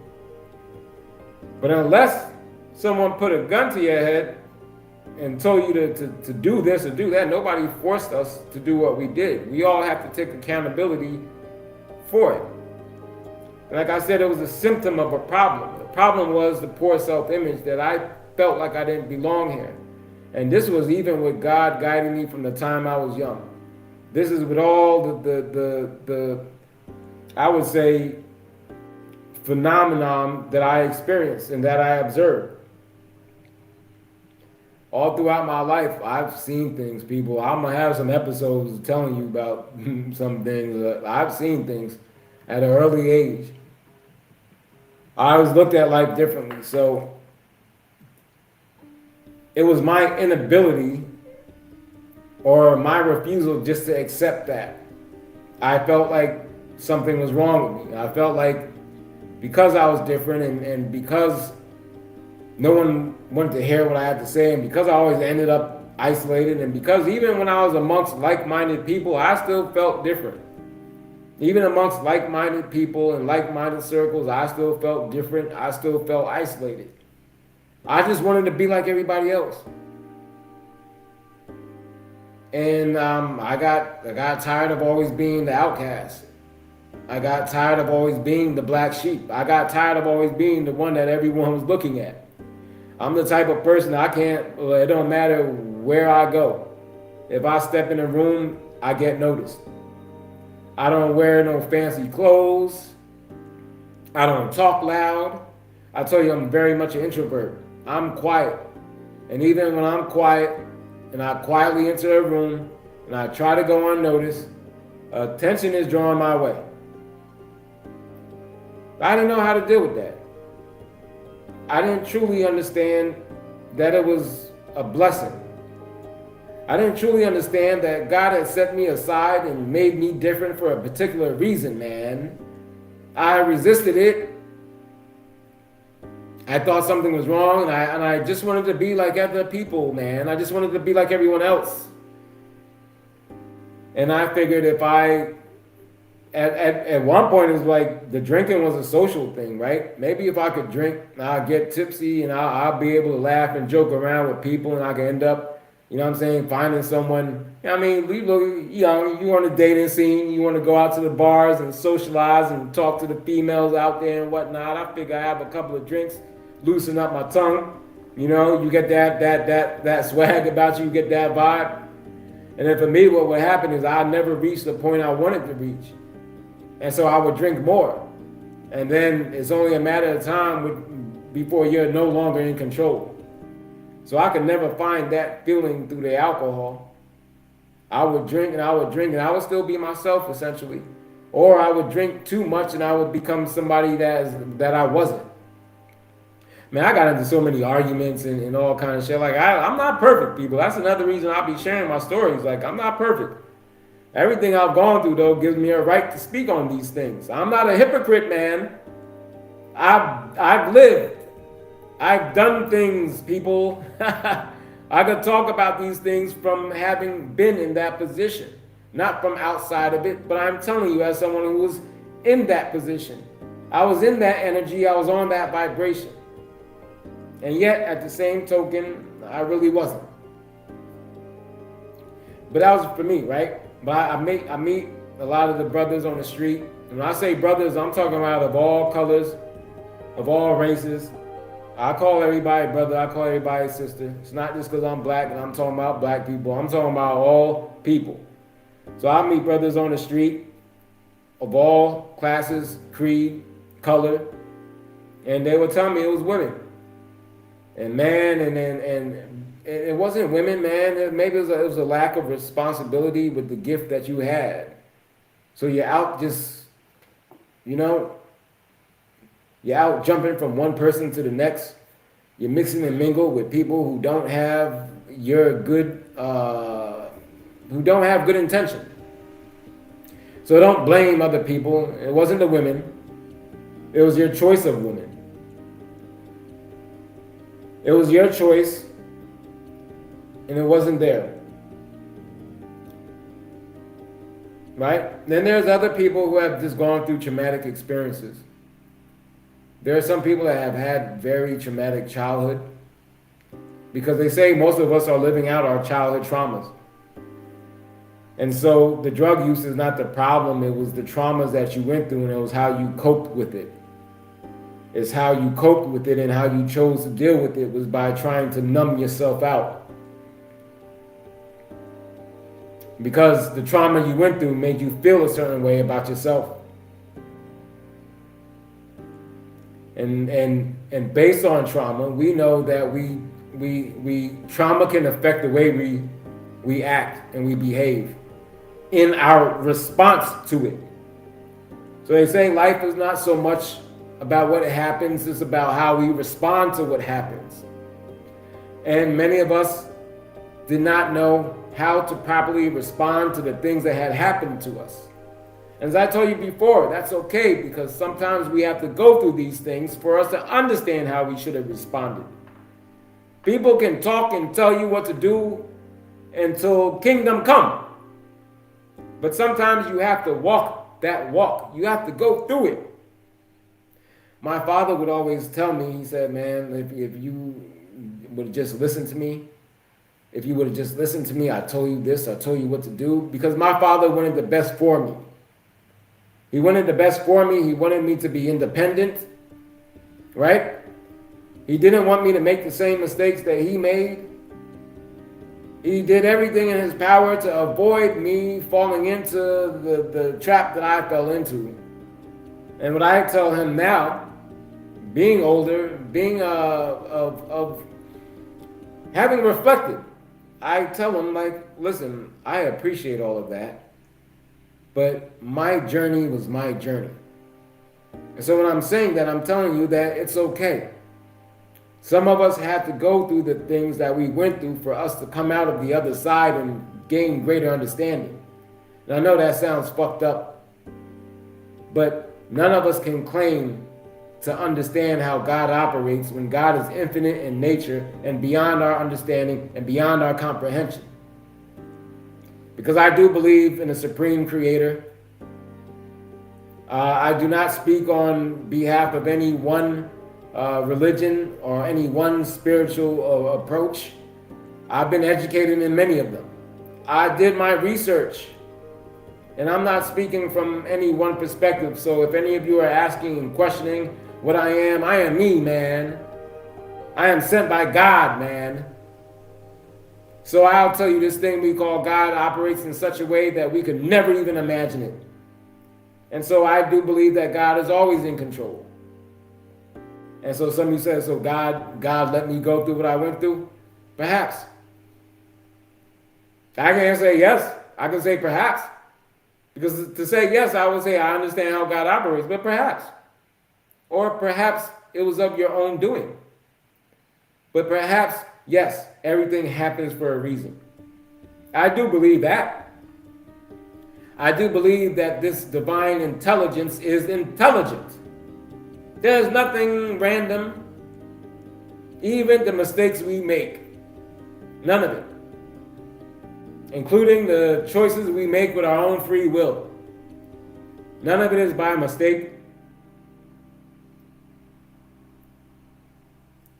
But unless someone put a gun to your head and told you to do this or do that, nobody forced us to do what we did. We all have to take accountability for it. And like I said, it was a symptom of a problem. The problem was the poor self-image, that I felt like I didn't belong here. And this was even with God guiding me from the time I was young. This is with all the I would say, phenomenon that I experienced and that I observed. All throughout my life, I've seen things, people. I'm going to have some episodes telling you about some things. I've seen things at an early age. I always looked at life differently. So it was my inability or my refusal just to accept that. I felt like something was wrong with me. I felt like because I was different and because No one wanted to hear what I had to say, and because I always ended up isolated, and because even when I was amongst like-minded people, I still felt different. Even amongst like-minded people and like-minded circles, I still felt different. I still felt isolated. I just wanted to be like everybody else. And I got tired of always being the outcast. I got tired of always being the black sheep. I got tired of always being the one that everyone was looking at. I'm the type of person it don't matter where I go. If I step in a room, I get noticed. I don't wear no fancy clothes. I don't talk loud. I tell you, I'm very much an introvert. I'm quiet. And even when I'm quiet and I quietly enter a room and I try to go unnoticed, attention is drawn my way. I didn't know how to deal with that. I didn't truly understand that it was a blessing. I didn't truly understand that God had set me aside and made me different for a particular reason, man. I resisted it. I thought something was wrong, and I just wanted to be like other people, man. I just wanted to be like everyone else. And I figured if at one point it was like the drinking was a social thing, right? Maybe if I could drink, I'll get tipsy and I'll be able to laugh and joke around with people, and I could end up, you know what I'm saying, finding someone. You know what I mean, you're on the dating scene, you want to go out to the bars and socialize and talk to the females out there and whatnot. I figure I have a couple of drinks, loosen up my tongue. You know, you get that swag about you, you get that vibe. And then for me, what would happen is I never reached the point I wanted to reach. And so I would drink more. And then it's only a matter of time before you're no longer in control. So I could never find that feeling through the alcohol. I would drink and I would drink and I would still be myself essentially. Or I would drink too much and I would become somebody that I wasn't. Man, I got into so many arguments and all kind of shit. Like, I'm not perfect, people. That's another reason I'll be sharing my stories. Like, I'm not perfect. Everything I've gone through, though, gives me a right to speak on these things. I'm not a hypocrite, man. I've lived. I've done things, people. I could talk about these things from having been in that position, not from outside of it, but I'm telling you as someone who was in that position. I was in that energy. I was on that vibration. And yet, at the same token, I really wasn't. But that was for me, right? But I meet a lot of the brothers on the street. And when I say brothers, I'm talking about of all colors, of all races. I call everybody brother, I call everybody sister. It's not just because I'm black and I'm talking about black people. I'm talking about all people. So I meet brothers on the street of all classes, creed, color, and they would tell me it was women. And man, and it wasn't women, man. Maybe it was a lack of responsibility with the gift that you had. So you're out just, you're out jumping from one person to the next. You're mixing and mingle with people who don't have good intention. So don't blame other people. It wasn't the women. It was your choice of women. It was your choice, and it wasn't there. Right? Then there's other people who have just gone through traumatic experiences. There are some people that have had very traumatic childhood because they say most of us are living out our childhood traumas. And so the drug use is not the problem. It was the traumas that you went through, and it was how you coped with it. It's how you coped with it and how you chose to deal with it was by trying to numb yourself out. Because the trauma you went through made you feel a certain way about yourself. And based on trauma, we know that trauma can affect the way we act and we behave in our response to it. So they say life is not so much about what happens, it's about how we respond to what happens. And many of us did not know how to properly respond to the things that had happened to us. As I told you before, that's okay because sometimes we have to go through these things for us to understand how we should have responded. People can talk and tell you what to do until kingdom come. But sometimes you have to walk that walk. You have to go through it. My father would always tell me, he said, man, if you would just listen to me, if you would have just listened to me, I told you this, I told you what to do. Because my father wanted the best for me. He wanted the best for me. He wanted me to be independent, right? He didn't want me to make the same mistakes that he made. He did everything in his power to avoid me falling into the trap that I fell into. And what I tell him now, being older, being of having reflected, I tell him, like, listen, I appreciate all of that, but my journey was my journey. And so when I'm saying that, I'm telling you that it's okay. Some of us had to go through the things that we went through for us to come out of the other side and gain greater understanding. And I know that sounds fucked up, but none of us can claim to understand how God operates when God is infinite in nature and beyond our understanding and beyond our comprehension. Because I do believe in a supreme creator. I do not speak on behalf of any one religion or any one spiritual approach. I've been educated in many of them. I did my research, and I'm not speaking from any one perspective. So if any of you are asking and questioning what I am me, man. I am sent by God, man. So I'll tell you, this thing we call God operates in such a way that we could never even imagine it. And so I do believe that God is always in control. And so some of you said, so God let me go through what I went through? Perhaps. I can say yes. I can say perhaps. Because to say yes, I would say I understand how God operates, but perhaps. Or perhaps it was of your own doing. But perhaps, yes, everything happens for a reason. I do believe that. I do believe that this divine intelligence is intelligent. There's nothing random. Even the mistakes we make. None of it. Including the choices we make with our own free will. None of it is by mistake.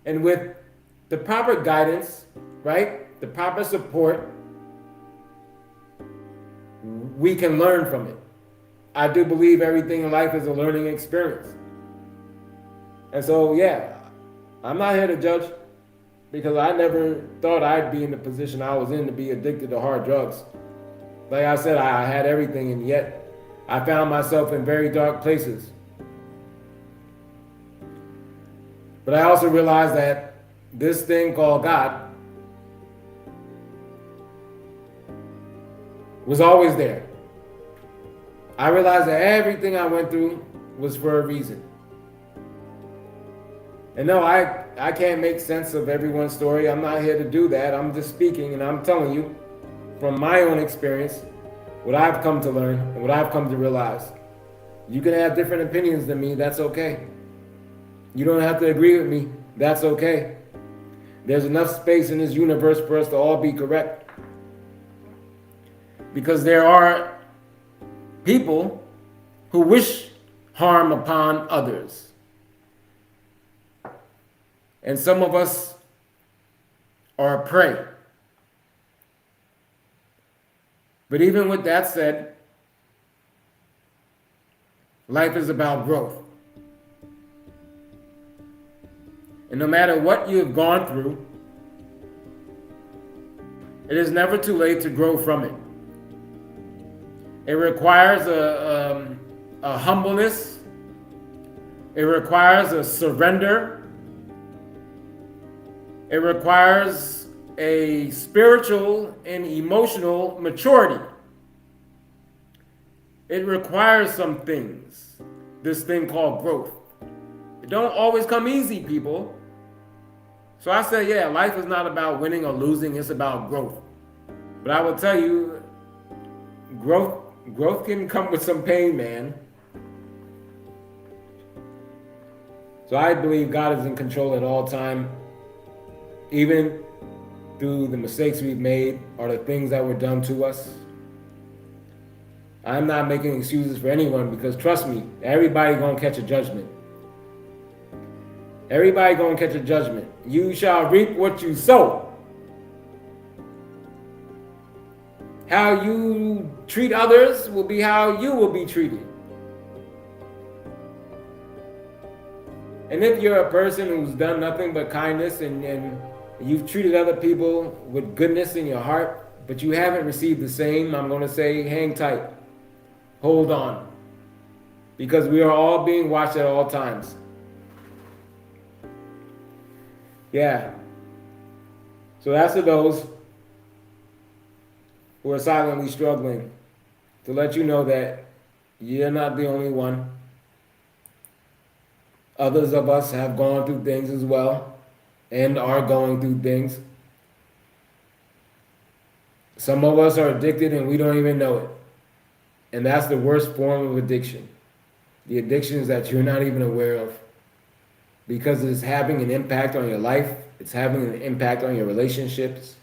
And with the proper guidance, right? The proper support, we can learn from it. I do believe everything in life is a learning experience. And so, yeah, I'm not here to judge, because I never thought I'd be in the position I was in to be addicted to hard drugs. Like I said, I had everything, and yet I found myself in very dark places. But I also realized that this thing called God was always there. I realized that everything I went through was for a reason. And no, I can't make sense of everyone's story. I'm not here to do that. I'm just speaking, and I'm telling you from my own experience what I've come to learn and what I've come to realize. You can have different opinions than me. That's okay. You don't have to agree with me. That's okay. There's enough space in this universe for us to all be correct. Because there are people who wish harm upon others. And some of us are prey. But even with that said, life is about growth. And no matter what you have gone through, it is never too late to grow from it. It requires a humbleness. It requires a surrender. It requires a spiritual and emotional maturity. It requires some things, this thing called growth. It don't always come easy, people. So I say, yeah, life is not about winning or losing, it's about growth. But I will tell you, growth can come with some pain, man. So I believe God is in control at all time. even through the mistakes we've made or the things that were done to us. I'm not making excuses for anyone because trust me, everybody gonna catch a judgment. Everybody gonna catch a judgment. You shall reap what you sow. How you treat others will be how you will be treated. And if you're a person who's done nothing but kindness and you've treated other people with goodness in your heart, but you haven't received the same, I'm going to say hang tight. Hold on. Because we are all being watched at all times. Yeah. So that's to those who are silently struggling, to let you know that you're not the only one. Others of us have gone through things as well and are going through things. Some of us are addicted and we don't even know it. And that's the worst form of addiction. The addictions that you're not even aware of. Because it's having an impact on your life. It's having an impact on your relationships.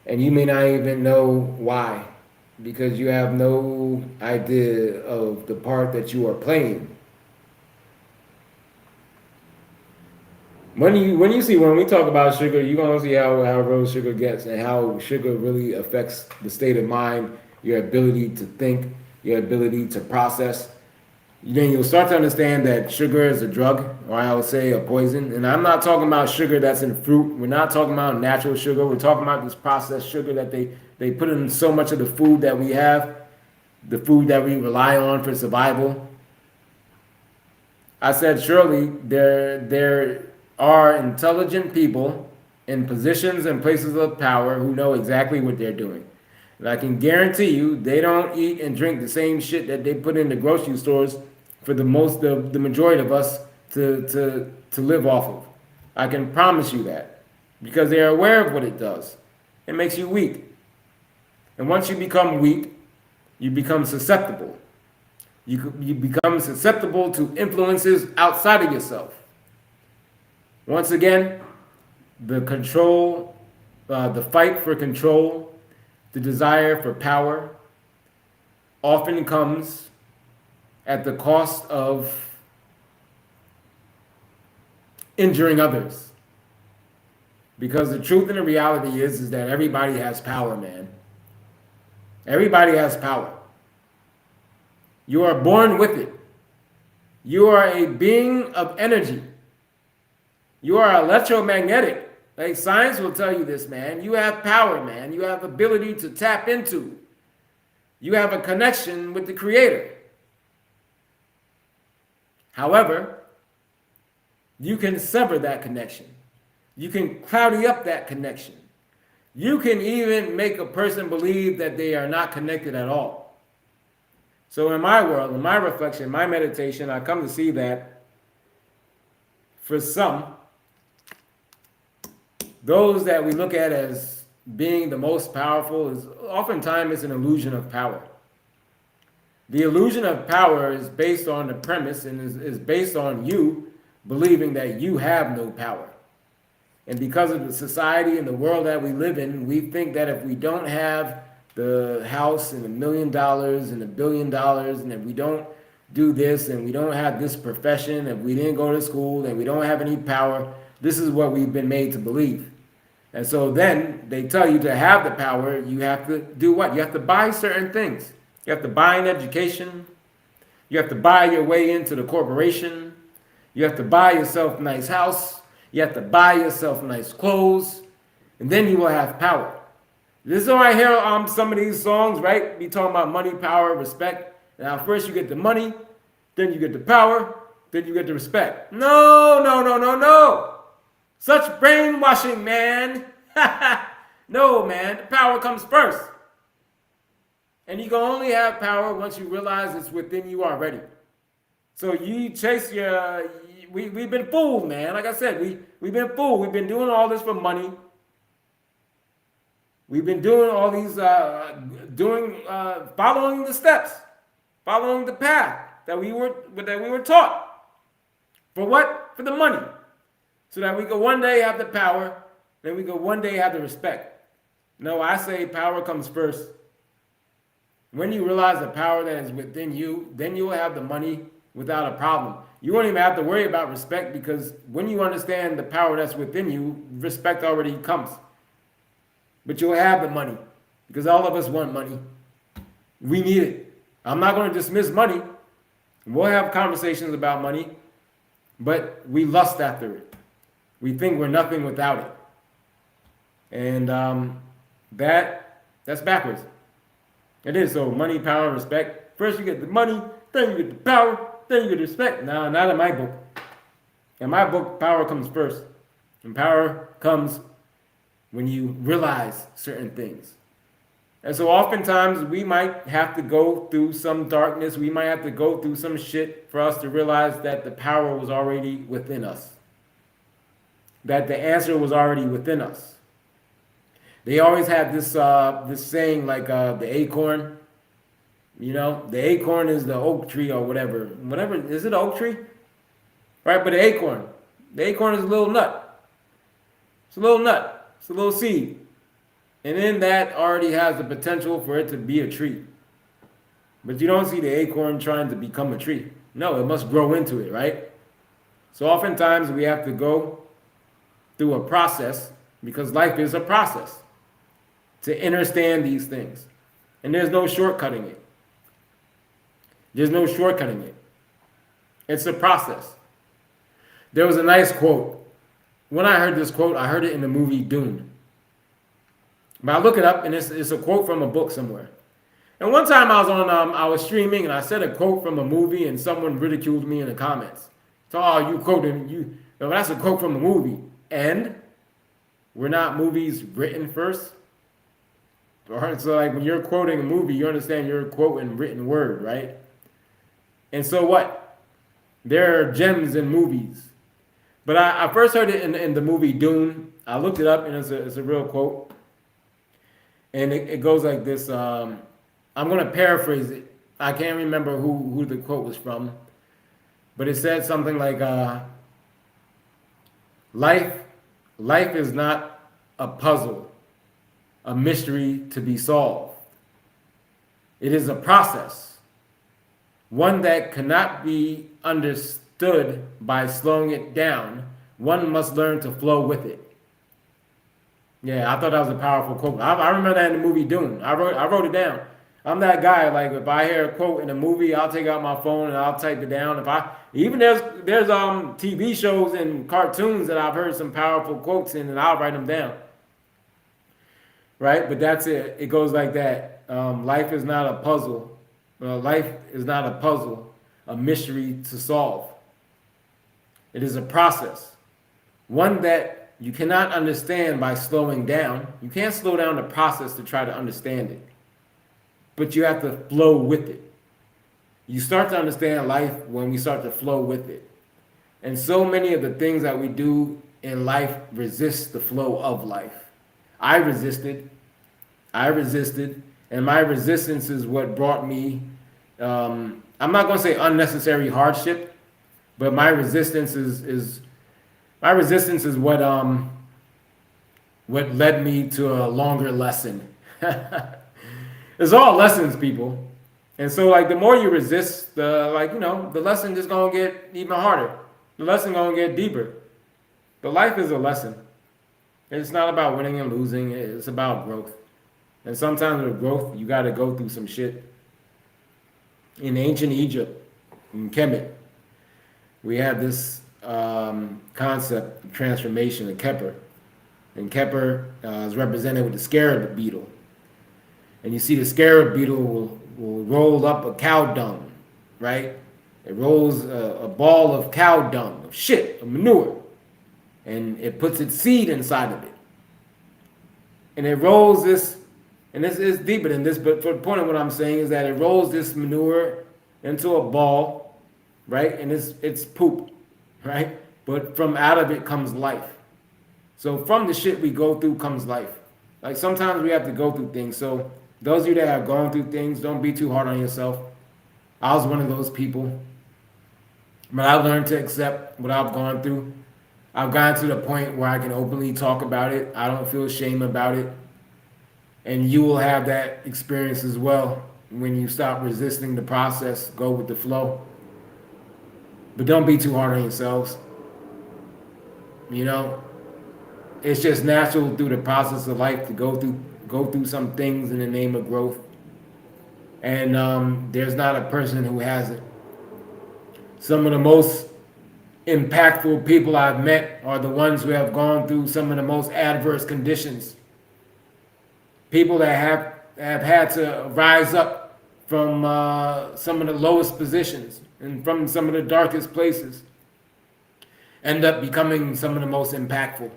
And you may not even know why. Because you have no idea of the part that you are playing. When we talk about sugar, you're going to see how road sugar gets and how sugar really affects the state of mind, your ability to think, your ability to process. Then you'll start to understand that sugar is a drug, or I would say a poison. And I'm not talking about sugar that's in fruit. We're not talking about natural sugar. We're talking about this processed sugar that they put in so much of the food that we have, the food that we rely on for survival. I said surely there are intelligent people in positions and places of power who know exactly what they're doing. And I can guarantee you they don't eat and drink the same shit that they put in the grocery stores for the majority of us to live off of. I can promise you that. Because they're aware of what it does. It makes you weak. And once you become weak, you become susceptible. You become susceptible to influences outside of yourself. Once again, the fight for control, the desire for power often comes at the cost of injuring others. Because the truth and the reality is that everybody has power, man. Everybody has power. You are born with it. You are a being of energy. You are electromagnetic. Like science will tell you this, man. You have power, man. You have ability to tap into. You have a connection with the Creator. However, you can sever that connection. You can cloudy up that connection. You can even make a person believe that they are not connected at all. So in my world, in my reflection, my meditation, I come to see that for some, those that we look at as being the most powerful is oftentimes it's an illusion of power. The illusion of power is based on the premise and is based on you believing that you have no power. And because of the society and the world that we live in, we think that if we don't have the house and $1 million and $1 billion, and if we don't do this and we don't have this profession, if we didn't go to school and we don't have any power, this is what we've been made to believe. And so then they tell you to have the power, you have to do what? You have to buy certain things. You have to buy an education. You have to buy your way into the corporation. You have to buy yourself a nice house. You have to buy yourself nice clothes. And then you will have power. This is why I hear some of these songs, right? Be talking about money, power, respect. Now first you get the money, then you get the power, then you get the respect. No, no, no, no, no. Such brainwashing, man. No, man. The power comes first. And you can only have power once you realize it's within you already. So you chase your... We've been fooled, man. Like I said, we've been fooled. We've been doing all this for money. We've been doing all these... following the steps. Following the path that we were taught. For what? For the money. so that we could one day have the power, then we could one day have the respect. No, I say power comes first. When you realize the power that is within you, then you will have the money without a problem. You won't even have to worry about respect, because when you understand the power that's within you, respect already comes. But you'll have the money, because all of us want money. We need it. I'm not going to dismiss money. We'll have conversations about money, but we lust after it. We think we're nothing without it. And that's backwards. It is. So money, power, respect. First you get the money, then you get the power, then you get the respect. No, not in my book. In my book, power comes first. And power comes when you realize certain things. And so oftentimes we might have to go through some darkness. We might have to go through some shit for us to realize that the power was already within us. That the answer was already within us. They always have this this saying, like the acorn. You know, the acorn is the oak tree or whatever. Whatever, is it an oak tree? Right, but the acorn is a little nut. It's a little nut. It's a little seed. And then that already has the potential for it to be a tree. But you don't see the acorn trying to become a tree. No, it must grow into it, right? So oftentimes we have to go through a process, because life is a process, to understand these things. And there's no shortcutting it. There's no shortcutting it. It's a process. There was a nice quote. When I heard this quote, I heard it in the movie Dune. But I look it up, and it's a quote from a book somewhere. And one time I was streaming, and I said a quote from a movie, and someone ridiculed me in the comments. So, oh, you quoted, no, that's a quote from a movie. And were not movies written first? So like when you're quoting a movie, you understand you're quoting written word, right? And so what? There are gems in movies. But I first heard it in the movie Dune. I looked it up, and it's a real quote. And it goes like this. I'm going to paraphrase it. I can't remember who the quote was from. But it said something like, life is not a puzzle, a mystery to be solved. It is a process, one that cannot be understood by slowing it down. One must learn to flow with it. Yeah, I thought that was a powerful quote. I remember that in the movie Dune. I wrote it down. I'm that guy. Like if I hear a quote in a movie, I'll take out my phone and I'll type it down. There's TV shows and cartoons that I've heard some powerful quotes in, and I'll write them down. Right, but that's it. It goes like that. Life is not a puzzle. Life is not a puzzle, a mystery to solve. It is a process, one that you cannot understand by slowing down. You can't slow down the process to try to understand it, but you have to flow with it. You start to understand life when we start to flow with it. And so many of the things that we do in life resist the flow of life. I resisted, and my resistance is what brought me, I'm not going to say unnecessary hardship, but my resistance is what led me to a longer lesson. It's all lessons, people. And so like the more you resist, the lesson is going to get even harder. The lesson going to get deeper. But life is a lesson. It's not about winning and losing. It's about growth. And sometimes with growth, you got to go through some shit. In ancient Egypt, in Kemet, we had this concept of transformation, of Kepler. And Kepler is represented with the scarab beetle. And you see the scarab beetle will roll up a cow dung, right? It rolls a ball of cow dung, of shit, of manure. And it puts its seed inside of it. And it rolls this, and this is deeper than this, but for the point of what I'm saying is that it rolls this manure into a ball, right? And it's poop, right? But from out of it comes life. So from the shit we go through comes life. Like sometimes we have to go through things. So those of you that have gone through things, don't be too hard on yourself. I was one of those people. But I learned to accept what I've gone through. I've gotten to the point where I can openly talk about it. I don't feel shame about it. And you will have that experience as well when you stop resisting the process, go with the flow. But don't be too hard on yourselves. You know, it's just natural through the process of life to go through some things in the name of growth. And there's not a person who hasn't. Some of the most impactful people I've met are the ones who have gone through some of the most adverse conditions. People that have had to rise up from some of the lowest positions and from some of the darkest places end up becoming some of the most impactful.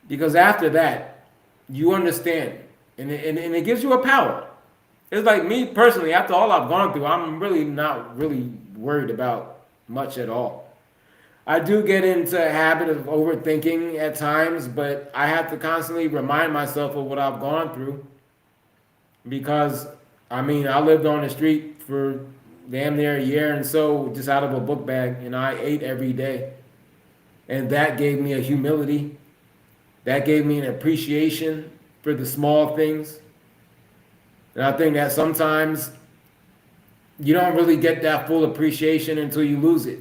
Because after that, you understand, and it gives you a power. It's like me personally, after all I've gone through, I'm really not really worried about much at all. I do get into a habit of overthinking at times, but I have to constantly remind myself of what I've gone through. Because, I mean, I lived on the street for damn near a year and so, just out of a book bag, and I ate every day. And that gave me a humility. That gave me an appreciation for the small things. And I think that sometimes you don't really get that full appreciation until you lose it.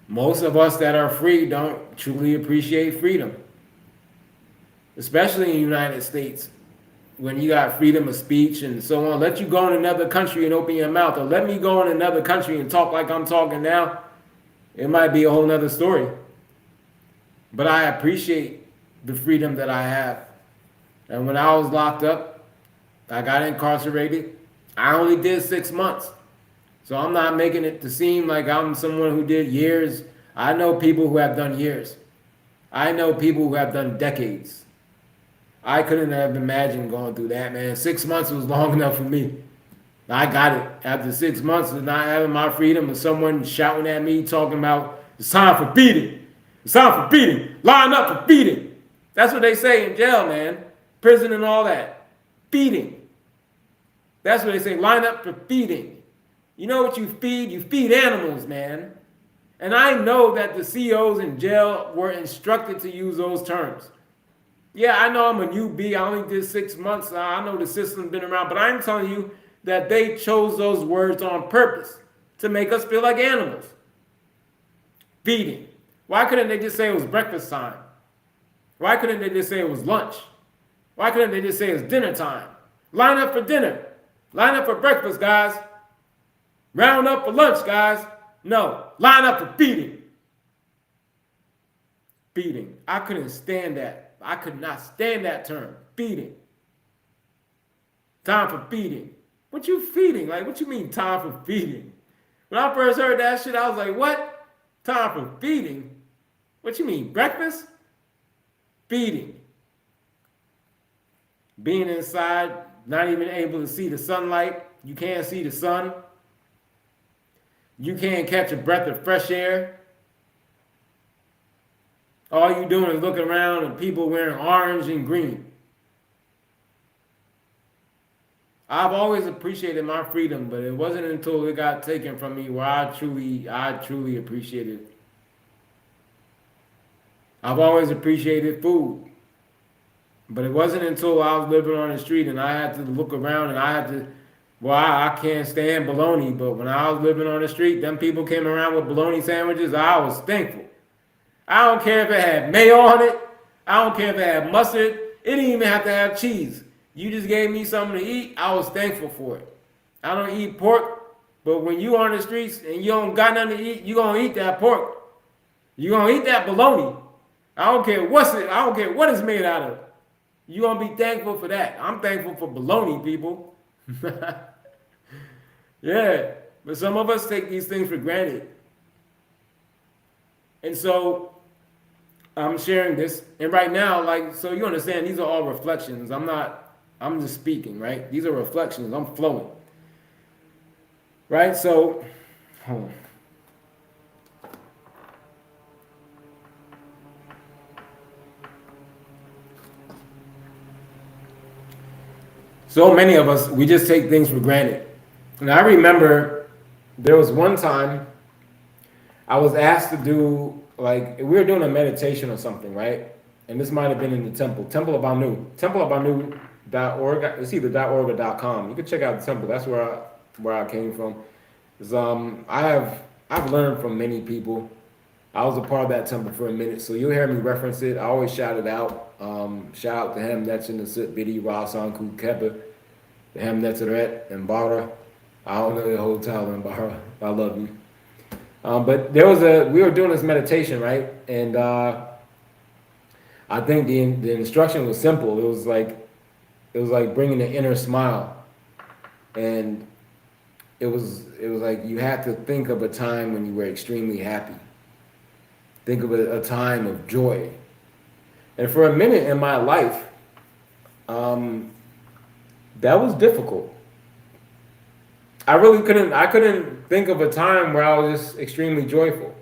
Most of us that are free don't truly appreciate freedom, especially in the United States, when you got freedom of speech and so on. Let you go in another country and open your mouth, or let me go in another country and talk like I'm talking now. It might be a whole nother story. But I appreciate the freedom that I have. And when I was locked up, I got incarcerated. I only did 6 months. So I'm not making it to seem like I'm someone who did years. I know people who have done years. I know people who have done decades. I couldn't have imagined going through that, man. 6 months was long enough for me. I got it. After 6 months of not having my freedom, and someone shouting at me, talking about, it's time for beating. It's time for beating. Line up for beating. That's what they say in jail, man. Prison and all that. Beating. That's what they say. Line up for feeding. You know what you feed? You feed animals, man. And I know that the CEOs in jail were instructed to use those terms. Yeah, I know I'm a newbie. I only did 6 months. I know the system's been around. But I'm telling you that they chose those words on purpose to make us feel like animals. Feeding. Why couldn't they just say it was breakfast time? Why couldn't they just say it was lunch? Why couldn't they just say it's dinner time? Line up for dinner. Line up for breakfast, guys. Round up for lunch, guys. No, line up for feeding. Feeding. I couldn't stand that. I could not stand that term. Feeding. Time for feeding. What you feeding? Like, what you mean time for feeding? When I first heard that shit, I was like, what? Time for feeding? What you mean, breakfast? Feeding. Being inside, not even able to see the sunlight. You can't see the sun. You can't catch a breath of fresh air. All you doing is looking around and people wearing orange and green. I've always appreciated my freedom, but it wasn't until it got taken from me where I truly appreciated it. I've always appreciated food, but it wasn't until I was living on the street and I had to look around and I had to, well, I can't stand bologna, but when I was living on the street, them people came around with bologna sandwiches, I was thankful. I don't care if it had mayo on it. I don't care if it had mustard. It didn't even have to have cheese. You just gave me something to eat, I was thankful for it. I don't eat pork, but when you on the streets and you don't got nothing to eat, you going to eat that pork. You going to eat that bologna. I don't care I don't care what it's made out of. You going to be thankful for that. I'm thankful for bologna, people. Yeah, but some of us take these things for granted. And so I'm sharing this. And right now, like, so you understand, these are all reflections. I'm just speaking, right? These are reflections. I'm flowing. Right? So, hold on. So many of us, we just take things for granted. And I remember there was one time I was asked to do, like, we were doing a meditation or something, right? And this might have been in the Temple of Anu, templeofanu.org. It's either .org or .com. You can check out the temple. That's where I came from. 'Cause, I've learned from many people. I was a part of that temple for a minute, so you'll hear me reference it. I always shout it out. Shout out to him that's in the Sit Bidi Rasan Kepa, the him that's and Bara. I don't know the whole title in Bara. I love you. But we were doing this meditation, right? And I think the instruction was simple. It was like bringing the inner smile, and it was like you had to think of a time when you were extremely happy. Think of a time of joy. And for a minute in my life, that was difficult. I couldn't think of a time where I was just extremely joyful.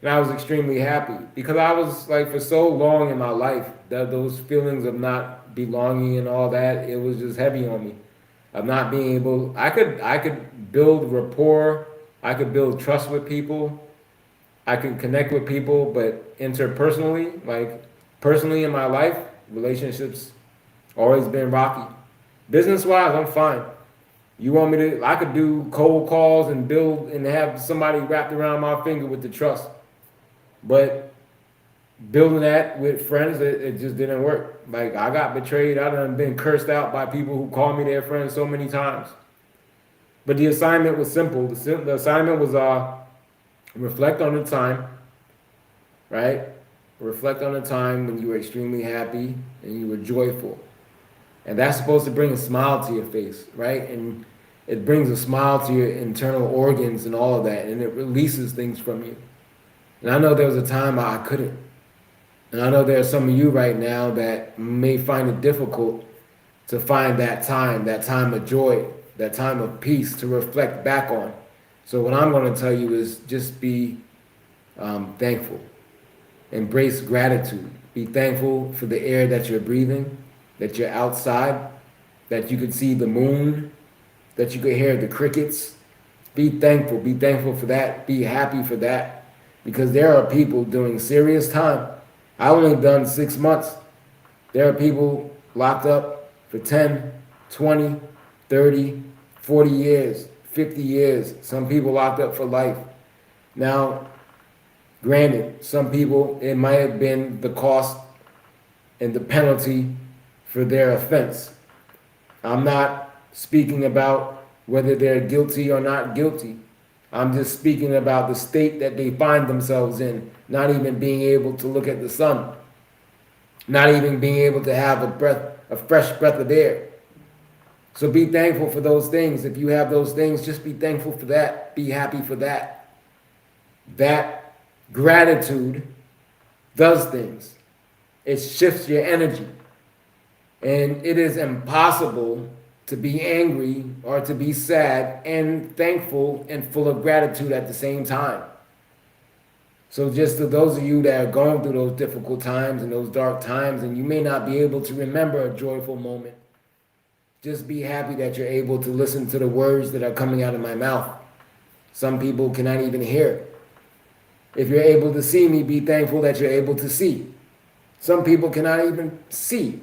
And I was extremely happy. Because I was like, for so long in my life, that those feelings of not belonging and all that, it was just heavy on me. Of not being able, I could build rapport, I could build trust with people, I can connect with people, but interpersonally, like personally in my life, relationships always been rocky. Business wise, I'm fine. You want me to? I could do cold calls and build and have somebody wrapped around my finger with the trust, but building that with friends, it just didn't work. Like I got betrayed. I done been cursed out by people who called me their friends so many times. But the assignment was simple. The assignment was reflect on the time, right? Reflect on the time when you were extremely happy and you were joyful. And that's supposed to bring a smile to your face, right? And it brings a smile to your internal organs and all of that, and it releases things from you. And I know there was a time I couldn't. And I know there are some of you right now that may find it difficult to find that time of joy, that time of peace to reflect back on. So what I'm going to tell you is just be thankful. Embrace gratitude. Be thankful for the air that you're breathing, that you're outside, that you could see the moon, that you could hear the crickets. Be thankful. Be thankful for that. Be happy for that. Because there are people doing serious time. I only done 6 months. There are people locked up for 10, 20, 30, 40 years, 50 years. Some people locked up for life. Now, granted, some people, it might have been the cost and the penalty for their offense. I'm not speaking about whether they're guilty or not guilty. I'm just speaking about the state that they find themselves in, not even being able to look at the sun, not even being able to have a fresh breath of air. So be thankful for those things. If you have those things, just be thankful for that. Be happy for that. That gratitude does things. It shifts your energy. And it is impossible to be angry or to be sad and thankful and full of gratitude at the same time. So just to those of you that are going through those difficult times and those dark times, and you may not be able to remember a joyful moment, just be happy that you're able to listen to the words that are coming out of my mouth. Some people cannot even hear. If you're able to see me, be thankful that you're able to see. Some people cannot even see.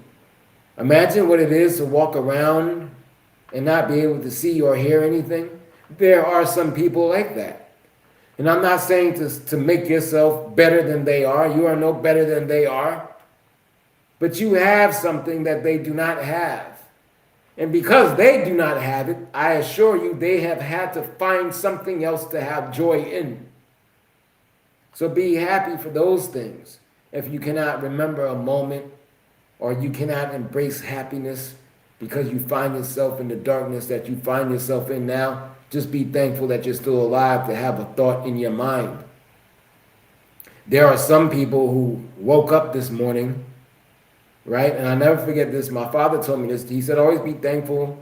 Imagine what it is to walk around and not be able to see or hear anything. There are some people like that. And I'm not saying to make yourself better than they are. You are no better than they are. But you have something that they do not have. And because they do not have it, I assure you they have had to find something else to have joy in. So be happy for those things. If you cannot remember a moment or you cannot embrace happiness because you find yourself in the darkness that you find yourself in now, just be thankful that you're still alive to have a thought in your mind. There are some people who woke up this morning, right? And I never forget this. My father told me this. He said, always be thankful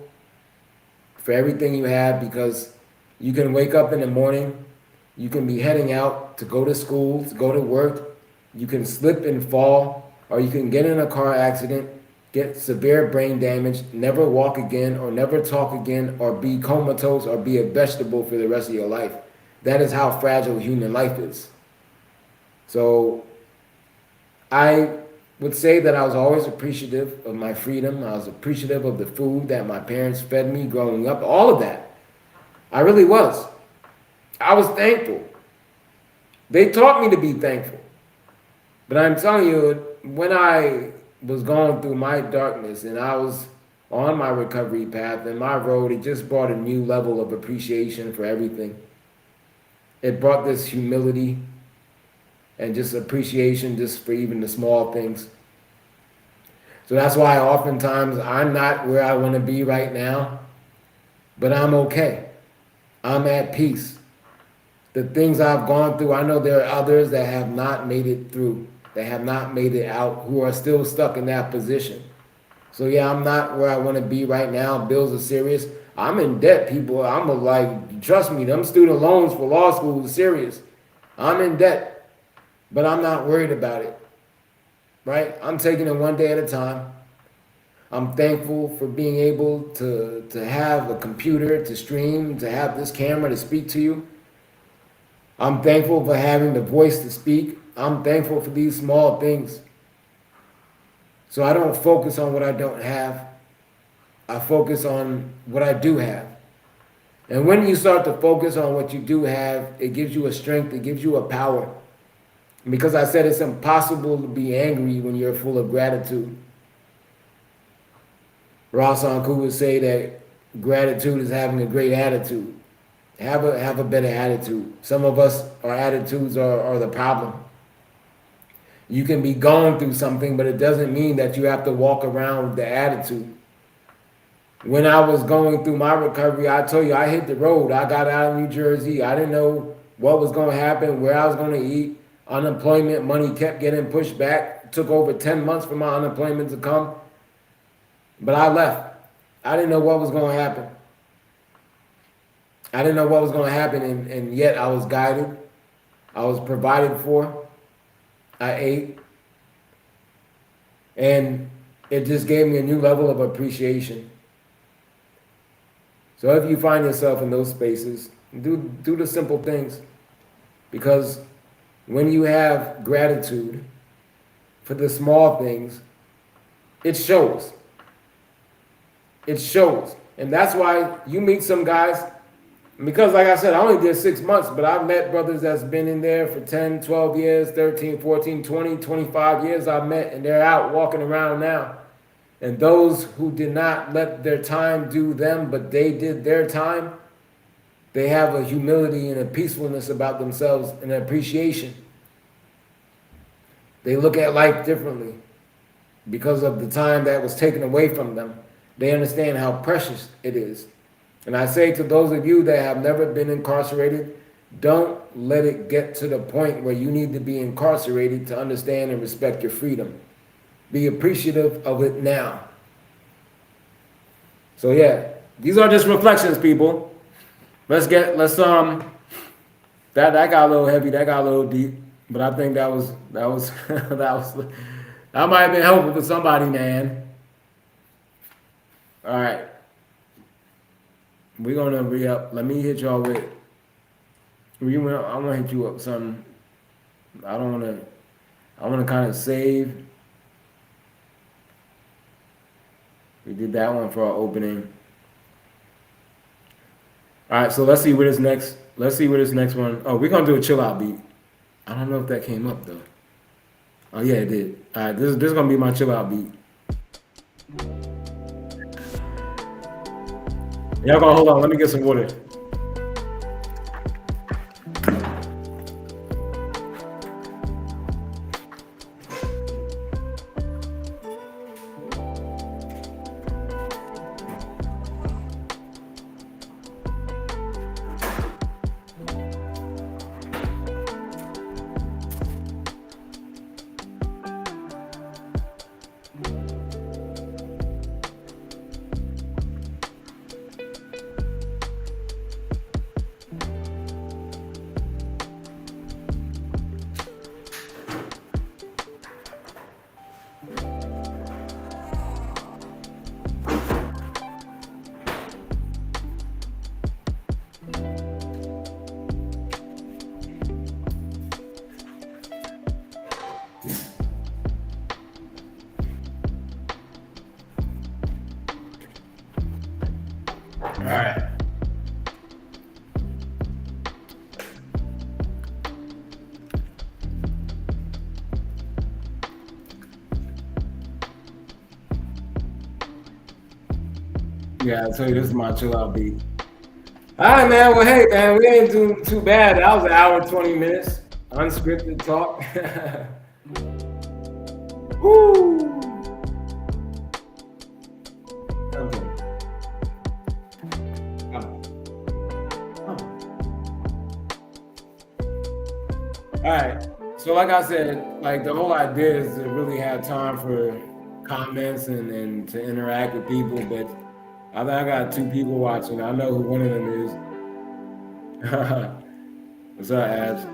for everything you have, because you can wake up in the morning, you can be heading out to go to school, to go to work, you can slip and fall, or you can get in a car accident, get severe brain damage, never walk again, or never talk again, or be comatose, or be a vegetable for the rest of your life. That is how fragile human life is. So I would say that I was always appreciative of my freedom. I was appreciative of the food that my parents fed me growing up. All of that. I really was. I was thankful. They taught me to be thankful. But I'm telling you, when I was going through my darkness and I was on my recovery path and my road, it just brought a new level of appreciation for everything. It brought this humility and just appreciation just for even the small things. So that's why oftentimes I'm not where I want to be right now, but I'm okay. I'm at peace. The things I've gone through, I know there are others that have not made it through, that have not made it out, who are still stuck in that position. So yeah, I'm not where I want to be right now. Bills are serious. I'm in debt, people. I'm like, trust me, them student loans for law school is serious. I'm in debt, but I'm not worried about it, right? I'm taking it one day at a time. I'm thankful for being able to have a computer to stream, to have this camera to speak to you. I'm thankful for having the voice to speak. I'm thankful for these small things. So I don't focus on what I don't have. I focus on what I do have. And when you start to focus on what you do have, it gives you a strength, it gives you a power. Because I said it's impossible to be angry when you're full of gratitude. Ross Anku would say that gratitude is having a great attitude. Have a better attitude. Some of us, our attitudes are the problem. You can be going through something, but it doesn't mean that you have to walk around with the attitude. When I was going through my recovery, I told you I hit the road. I got out of New Jersey. I didn't know what was going to happen, where I was going to eat. Unemployment money kept getting pushed back. It took over 10 months for my unemployment to come. But I left. I didn't know what was going to happen. I didn't know what was going to happen, and yet I was guided. I was provided for. I ate. And it just gave me a new level of appreciation. So if you find yourself in those spaces, do the simple things. Because when you have gratitude for the small things, it shows. It shows. And that's why you meet some guys, because like I said, I only did 6 months, but I've met brothers that's been in there for 10, 12 years, 13, 14, 20, 25 years I've met, and they're out walking around now. And those who did not let their time do them, but they did their time, they have a humility and a peacefulness about themselves and an appreciation. They look at life differently because of the time that was taken away from them. They understand how precious it is. And I say to those of you that have never been incarcerated, don't let it get to the point where you need to be incarcerated to understand and respect your freedom. Be appreciative of it now. So yeah, these are just reflections, people. That got a little heavy, that got a little deep, but I think that might have been helpful for somebody, man. All right. We're gonna re-up. Let me hit y'all with. I want to hit you up something. I want to kind of save. We did that one for our opening. All right, so let's see where this next one. Oh, we're gonna do a chill out beat. I don't know if that came up though. Oh yeah, it did. All right, this is gonna be my chill out beat. Y'all gonna hold on. Let me get some water. Yeah, I tell you, this is my chill out beat. All right, man. Well, hey, man, we ain't doing too bad. That was an hour 20 minutes, unscripted talk. Woo! Okay. All right. So, like I said, like the whole idea is to really have time for comments and to interact with people. But I think I got two people watching. I know who one of them is. What's up, Abs?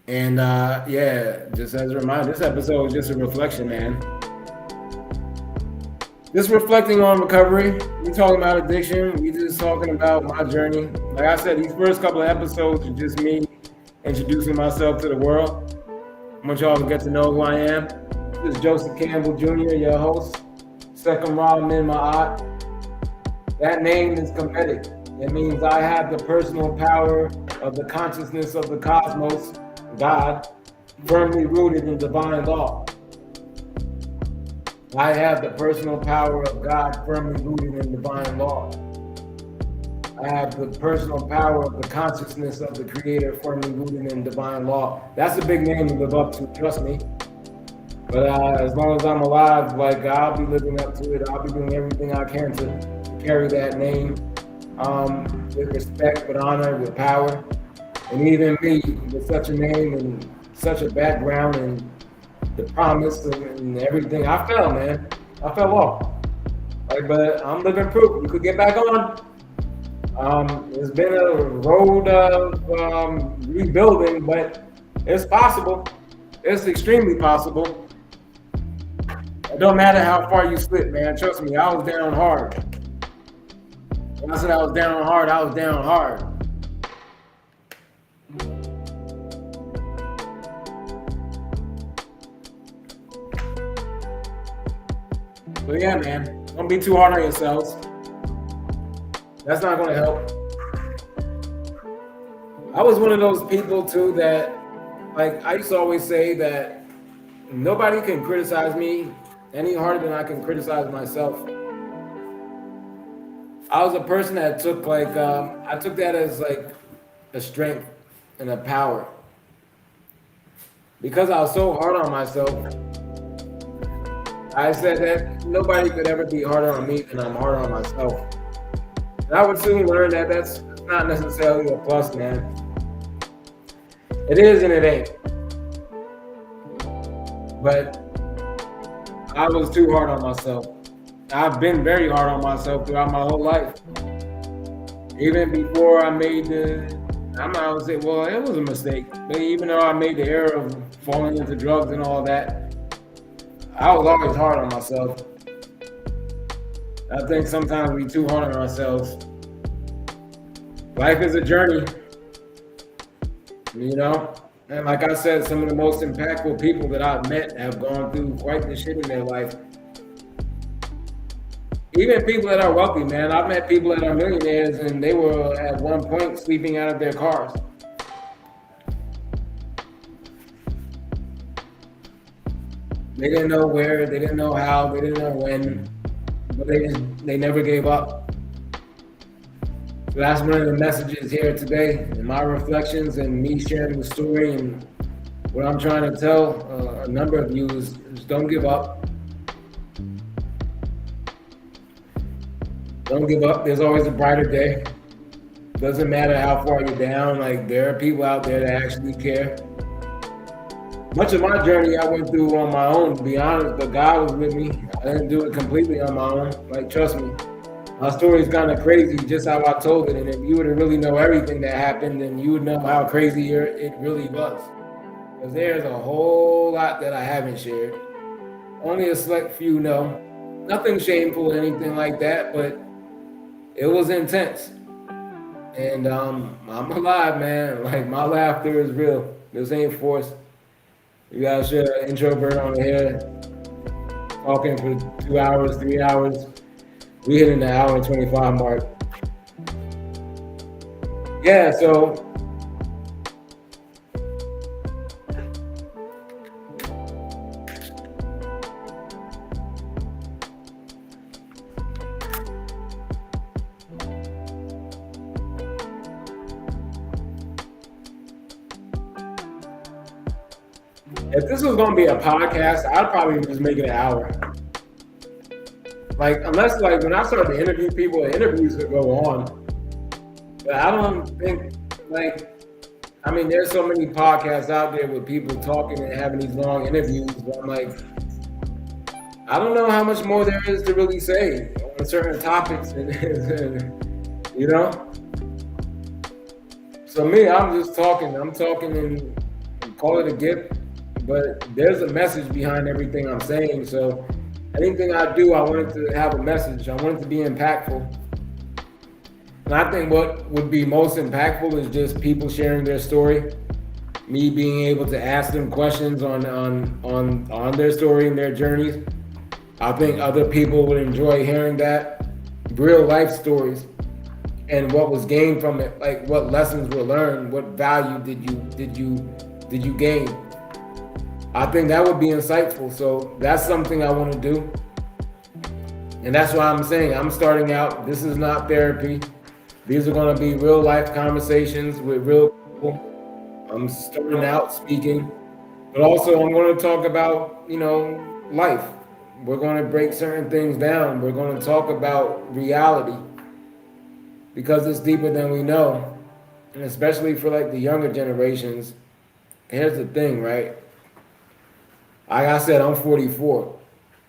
And yeah, just as a reminder, this episode is just a reflection, man. Just reflecting on recovery. We talking about addiction. We just talking about my journey. Like I said, these first couple of episodes are just me introducing myself to the world. I want y'all to get to know who I am. This is Joseph Campbell Jr., your host. Second Ramen in my eye. That name is comedic. It means I have the personal power of the consciousness of the cosmos, God, firmly rooted in divine law. I have the personal power of God firmly rooted in divine law. I have the personal power of the consciousness of the Creator firmly rooted in divine law. That's a big name to live up to, trust me. But as long as I'm alive, like I'll be living up to it. I'll be doing everything I can to carry that name with respect, with honor, with power. And even me, with such a name and such a background and the promise and everything, I fell, man. I fell off. Like, but I'm living proof. You could get back on. It's been a road of rebuilding, but it's possible. It's extremely possible. It don't matter how far you slip, man. Trust me, I was down hard. When I said I was down hard, I was down hard. But yeah, man, don't be too hard on yourselves. That's not going to help. I was one of those people too that, like, I used to always say that nobody can criticize me any harder than I can criticize myself. I was a person that took I took that as like a strength and a power. Because I was so hard on myself, I said that nobody could ever be harder on me than I'm harder on myself. And I would soon learn that that's not necessarily a plus, man. It is and it ain't. But I was too hard on myself. I've been very hard on myself throughout my whole life. Even before I made I'm not gonna say, well, it was a mistake. But even though I made the error of falling into drugs and all that, I was always hard on myself. I think sometimes we too hard on ourselves. Life is a journey, you know? And like I said, some of the most impactful people that I've met have gone through quite the shit in their life. Even people that are wealthy, man. I've met people that are millionaires and they were at one point sleeping out of their cars. They didn't know where, they didn't know how, they didn't know when, but they never gave up. So that's one of the messages here today, in my reflections and me sharing the story and what I'm trying to tell a number of you is don't give up. Don't give up. There's always a brighter day. Doesn't matter how far you're down. Like, there are people out there that actually care. Much of my journey I went through on my own, to be honest, but God was with me. I didn't do it completely on my own. Like, trust me. My story is kind of crazy, just how I told it. And if you were to really know everything that happened, then you would know how crazy it really was. Because there's a whole lot that I haven't shared. Only a select few know. Nothing shameful or anything like that, but it was intense. And I'm alive, man. Like, my laughter is real. This ain't forced. You guys should introvert on here, talking for 2 hours, 3 hours. We hitting the hour and 25 mark. Yeah, so If this was gonna be a podcast, I'd probably just make it an hour. Like, unless like when I start to interview people, the interviews could go on. But I don't think like I mean, there's so many podcasts out there with people talking and having these long interviews. But I'm like, I don't know how much more there is to really say on certain topics, and you know. So me, I'm just talking. I'm talking and call it a gift, but there's a message behind everything I'm saying. So anything I do, I want it to have a message. I want it to be impactful. And I think what would be most impactful is just people sharing their story, me being able to ask them questions on their story and their journeys. I think other people would enjoy hearing that, real life stories, and what was gained from it, like what lessons were learned, what value did you gain. I think that would be insightful. So that's something I want to do. And that's why I'm saying I'm starting out. This is not therapy. These are going to be real life conversations with real people. I'm starting out speaking, but also I'm going to talk about, life. We're going to break certain things down. We're going to talk about reality because it's deeper than we know. And especially for like the younger generations, here's the thing, right? Like I said, I'm 44.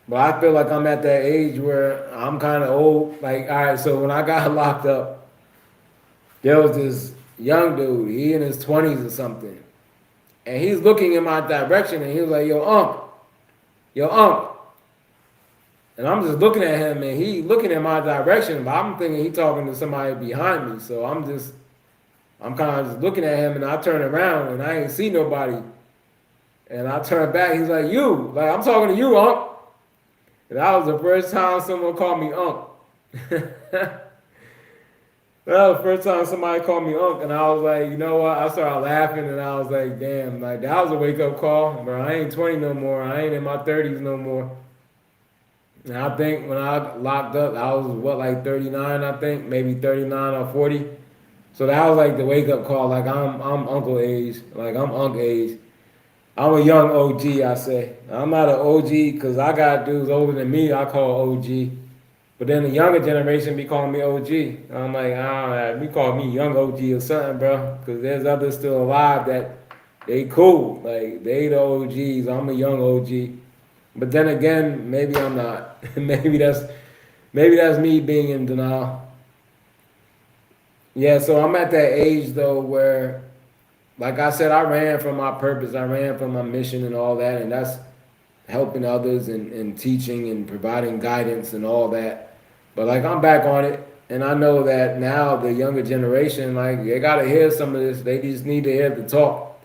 But I feel like I'm at that age where I'm kind of old. Like, all right, so when I got locked up, there was this young dude, he in his 20s or something. And he's looking in my direction and he was like, yo, Unc. And I'm just looking at him and he looking in my direction, but I'm thinking he talking to somebody behind me. So I'm kind of just looking at him and I turn around and I ain't see nobody. And I turn back, he's like, you, like I'm talking to you, Unc. And that was the first time someone called me Unc. That was the first time somebody called me Unc, and I was like, you know what? I started laughing, and I was like, damn, like that was a wake-up call, bro. I ain't 20 no more. I ain't in my 30s no more. And I think when I locked up, I was, like 39, I think, maybe 39 or 40. So that was like the wake-up call, like I'm uncle age, like I'm Unc age. I'm a young OG, I say. I'm not an OG because I got dudes older than me I call OG. But then the younger generation be calling me OG. I'm like, we call me young OG or something, bro. Because there's others still alive that they cool. Like, they the OGs. I'm a young OG. But then again, maybe I'm not. maybe that's me being in denial. Yeah, so I'm at that age, though, where, like I said, I ran from my purpose. I ran from my mission and all that. And that's helping others and teaching and providing guidance and all that. But like I'm back on it, and I know that now the younger generation, like they gotta hear some of this. They just need to hear the talk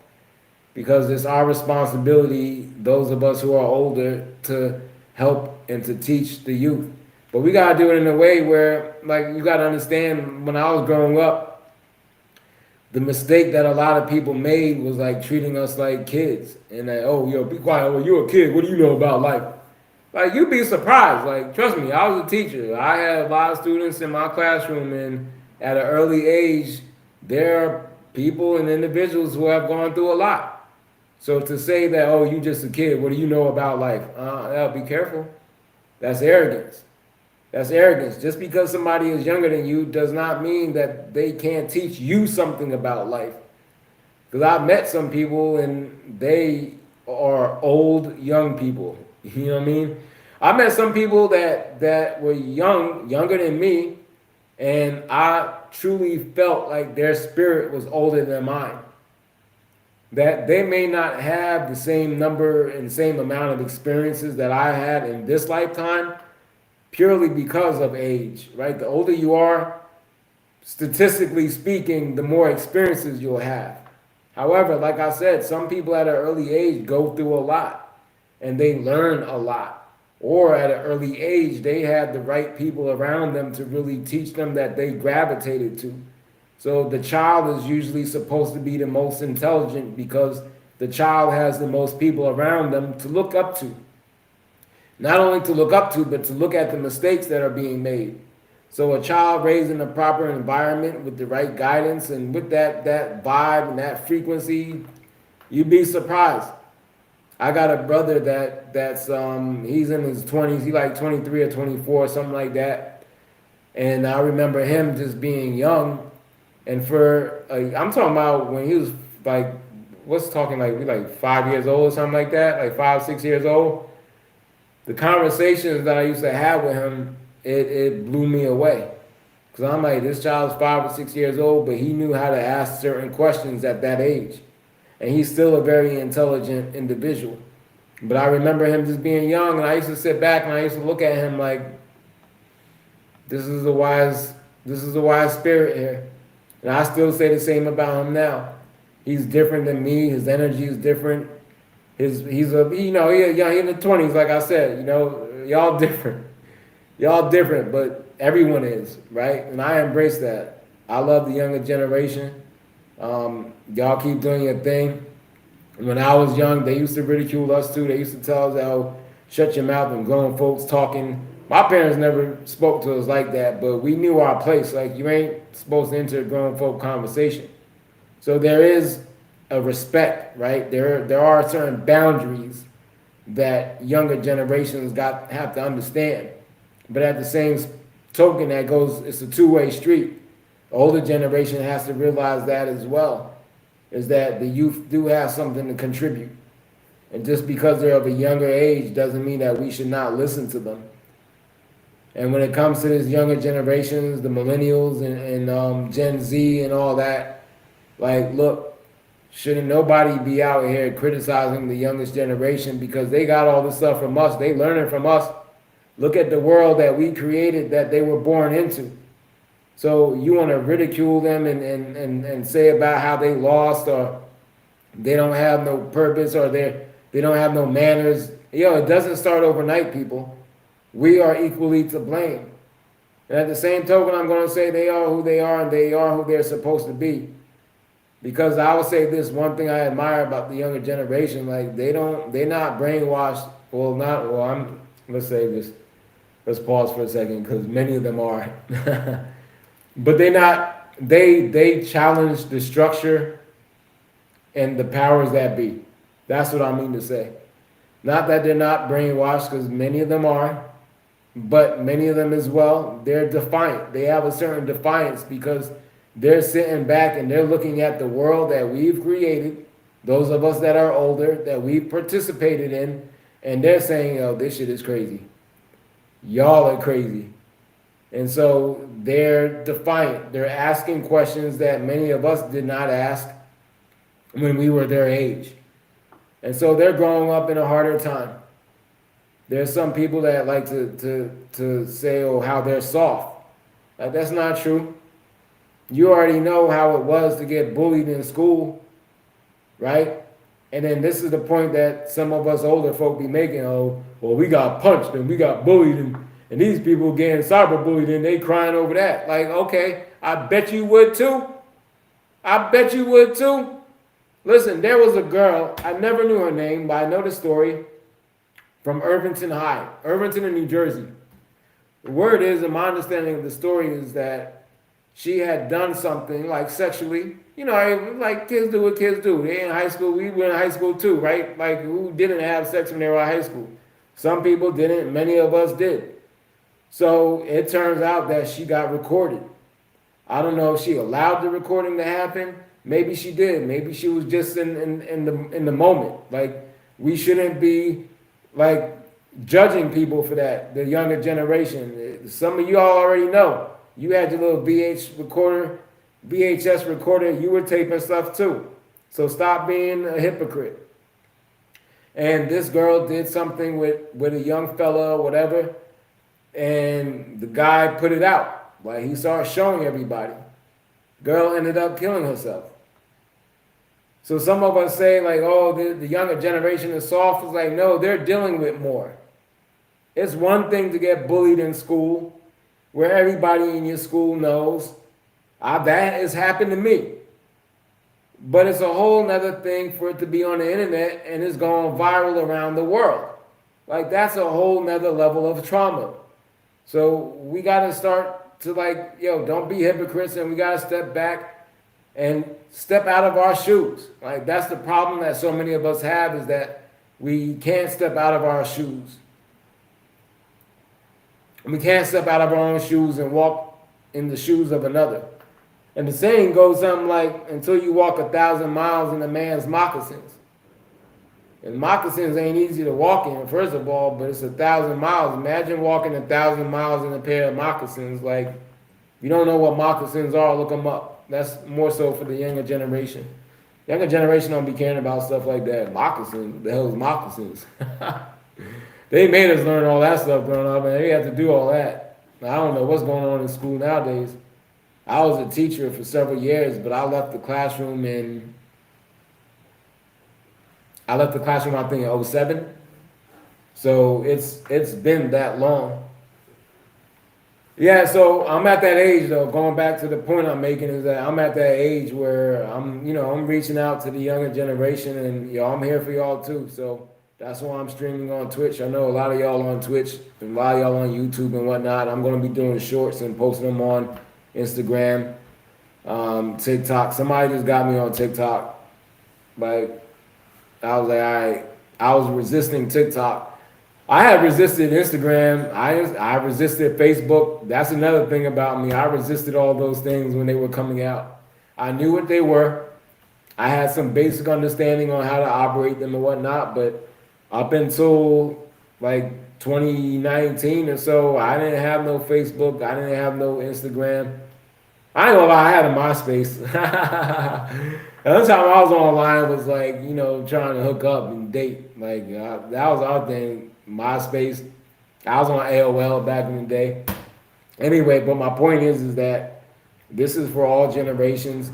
because it's our responsibility, those of us who are older, to help and to teach the youth. But we gotta do it in a way where, like, you gotta understand. When I was growing up, the mistake that a lot of people made was like treating us like kids and like, oh, yo, be quiet. Oh, you're a kid. What do you know about life? Like, you'd be surprised. Like, trust me, I was a teacher. I had a lot of students in my classroom, and at an early age, there are people and individuals who have gone through a lot. So to say that, oh, you just a kid, what do you know about life? Be careful. That's arrogance. That's arrogance. Just because somebody is younger than you does not mean that they can't teach you something about life. Because I've met some people and they are old, young people. You know what I mean? I met some people that were younger than me, and I truly felt like their spirit was older than mine. That they may not have the same number and same amount of experiences that I had in this lifetime, purely because of age, right? The older you are, statistically speaking, the more experiences you'll have. However, like I said, some people at an early age go through a lot and they learn a lot. Or at an early age, they had the right people around them to really teach them that they gravitated to. So the child is usually supposed to be the most intelligent because the child has the most people around them to look up to. Not only to look up to, but to look at the mistakes that are being made. So a child raised in a proper environment with the right guidance and with that vibe and that frequency, you'd be surprised. I got a brother that's he's in his 20s. He like 23 or 24, something like that. And I remember him just being young, and for I'm talking about when he was like, what's talking like we like 5 years old or something like that, like 5, 6 years old. The conversations that I used to have with him, it blew me away. Cause I'm like, this child's 5 or 6 years old, but he knew how to ask certain questions at that age, and he's still a very intelligent individual. But I remember him just being young, and I used to sit back and I used to look at him like, this is a wise, this is a wise spirit here. And I still say the same about him now. He's different than me. His energy is different. He's a he in the 20s, like I said. Y'all different. Y'all different, but everyone is, right? And I embrace that. I love the younger generation. Y'all keep doing your thing. When I was young, they used to ridicule us too. They used to tell us, "Oh, shut your mouth," and grown folks talking. My parents never spoke to us like that, but we knew our place. Like, you ain't supposed to enter a grown folk conversation. So there is a respect, right? There are certain boundaries that younger generations have to understand. But at the same token, it's a two-way street. The older generation has to realize that as well, is that the youth do have something to contribute. And just because they're of a younger age doesn't mean that we should not listen to them. And when it comes to this younger generations, the millennials and Gen Z and all that, like, look, shouldn't nobody be out here criticizing the youngest generation because they got all this stuff from us. They learning from us. Look at the world that we created that they were born into. So you want to ridicule them and say about how they lost, or they don't have no purpose, or they don't have no manners. It doesn't start overnight, people. We are equally to blame. And at the same token, I'm going to say they are who they are, and they are who they're supposed to be. Because I will say this one thing I admire about the younger generation, like they're not brainwashed. Let's say this. Let's pause for a second, because many of them are. But they challenge the structure and the powers that be. That's what I mean to say. Not that they're not brainwashed, because many of them are, but many of them as well, they're defiant. They have a certain defiance because they're sitting back and they're looking at the world that we've created, those of us that are older, that we've participated in, and they're saying, "Oh, this shit is crazy. Y'all are crazy." And so they're defiant. They're asking questions that many of us did not ask when we were their age. And so they're growing up in a harder time. There's some people that like to say, "Oh, how they're soft." Like, that's not true. You already know how it was to get bullied in school, right? And then this is the point that some of us older folk be making. "Oh, well, we got punched and we got bullied, and these people getting cyberbullied and they crying over that." Like, okay, I bet you would too. I bet you would too. Listen, there was a girl, I never knew her name, but I know the story, from Irvington High, Irvington in New Jersey. The word is, and my understanding of the story is that she had done something like sexually, like kids do what kids do. They in high school, we were in high school too, right? Like, who didn't have sex when they were in high school? Some people didn't, many of us did. So it turns out that she got recorded. I don't know if she allowed the recording to happen. Maybe she did. Maybe she was just in the moment. Like, we shouldn't be like judging people for that. The younger generation. Some of you all already know. You had your little VHS recorder. You were taping stuff too. So stop being a hypocrite. And this girl did something with a young fella or whatever, and the guy put it out. Like, he started showing everybody. Girl ended up killing herself. So some of us say, like, "Oh, the younger generation is soft." It's like, no, they're dealing with more. It's one thing to get bullied in school, where everybody in your school knows. That has happened to me. But it's a whole nother thing for it to be on the internet and it's going viral around the world. Like, that's a whole nother level of trauma. So we got to start to, like, don't be hypocrites, and we got to step back and step out of our shoes. Like, that's the problem that so many of us have, is that We can't step out of our shoes. We can't step out of our own shoes and walk in the shoes of another. And the saying goes something like, until you walk 1,000 miles in a man's moccasins. And moccasins ain't easy to walk in, first of all, but it's 1,000 miles. Imagine walking 1,000 miles in a pair of moccasins. Like, if you don't know what moccasins are, look them up. That's more so for the younger generation. Younger generation don't be caring about stuff like that. Moccasins, what the hell is moccasins? They made us learn all that stuff growing up, and they have to do all that. I don't know what's going on in school nowadays. I was a teacher for several years, but I left the classroom I think in '07. So it's been that long. Yeah, so I'm at that age though. Going back to the point I'm making is that I'm at that age where I'm reaching out to the younger generation, and I'm here for y'all too. So that's why I'm streaming on Twitch. I know a lot of y'all on Twitch and a lot of y'all on YouTube and whatnot. I'm gonna be doing shorts and posting them on Instagram, TikTok. Somebody just got me on TikTok. Like, I was like, all right. I was resisting TikTok. I had resisted Instagram. I resisted Facebook. That's another thing about me. I resisted all those things when they were coming out. I knew what they were. I had some basic understanding on how to operate them and whatnot, but up until like 2019 or so, I didn't have no Facebook. I didn't have no Instagram. I ain't gonna lie, I had a MySpace. The other time I was online was like, trying to hook up and date. Like, that was our thing, MySpace. I was on AOL back in the day. Anyway, but my point is that this is for all generations.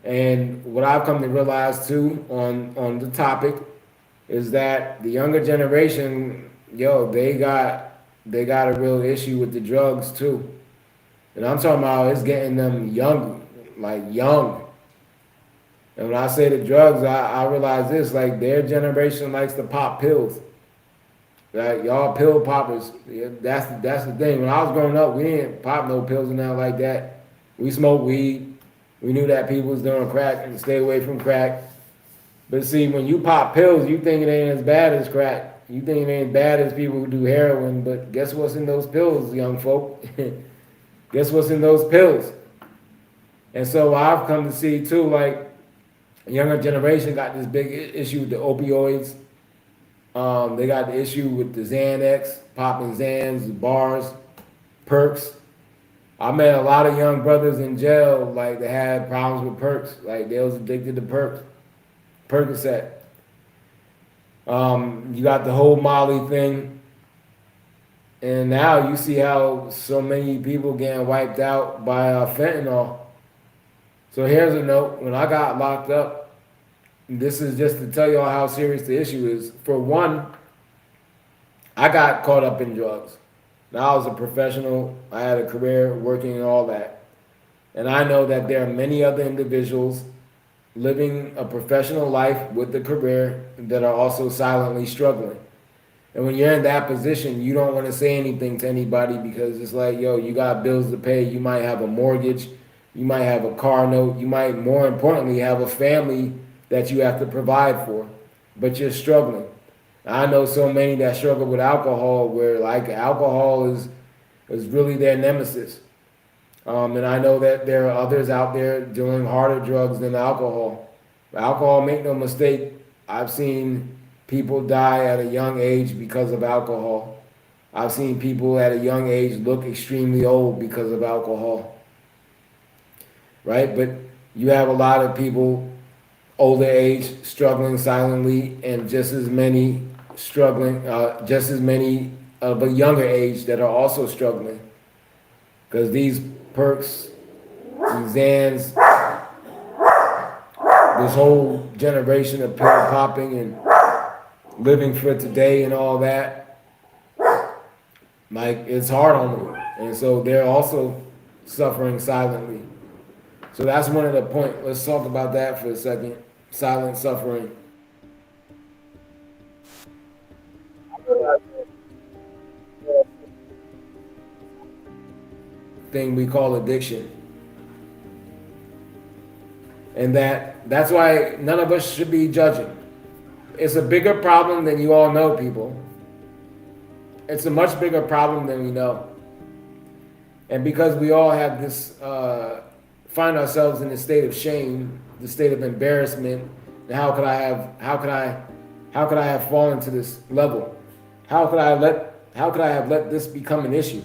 And what I've come to realize too on the topic is that the younger generation, they got a real issue with the drugs too. And I'm talking about it's getting them young, like young. And when I say the drugs, I realize this, like their generation likes to pop pills. Like y'all pill poppers. Yeah, that's the thing. When I was growing up, we didn't pop no pills and nothing like that. We smoked weed. We knew that people was doing crack and stay away from crack. But see, when you pop pills, you think it ain't as bad as crack. You think it ain't as bad as people who do heroin. But guess what's in those pills, young folk? Guess what's in those pills? And so I've come to see too, like, the younger generation got this big issue with the opioids. They got the issue with the Xanax, popping Xans, bars, perks. I met a lot of young brothers in jail, like, they had problems with perks. Like, they was addicted to perks, Percocet. You got the whole Molly thing. And now you see how so many people getting wiped out by fentanyl. So here's a note. When I got locked up, this is just to tell y'all how serious the issue is. For one, I got caught up in drugs. Now I was a professional. I had a career working and all that. And I know that there are many other individuals living a professional life with a career that are also silently struggling. And when you're in that position, you don't want to say anything to anybody because it's like, you got bills to pay. You might have a mortgage. You might have a car note. You might, more importantly, have a family that you have to provide for. But you're struggling. I know so many that struggle with alcohol where, like, alcohol is really their nemesis. And I know that there are others out there doing harder drugs than alcohol. Alcohol, make no mistake, I've seen people die at a young age because of alcohol. I've seen people at a young age look extremely old because of alcohol. Right? But you have a lot of people older age struggling silently, and just as many of a younger age that are also struggling. Because these perks, these Xans, this whole generation of pill popping and living for today and all that, like, it's hard on them. And so they're also suffering silently. So that's one of the points. Let's talk about that for a second. Silent suffering. Thing we call addiction. And that's why none of us should be judging. It's a bigger problem than you all know, people. It's a much bigger problem than we know. And because we all have this, find ourselves in a state of shame, the state of embarrassment, how could I have fallen to this level? How could I have let this become an issue?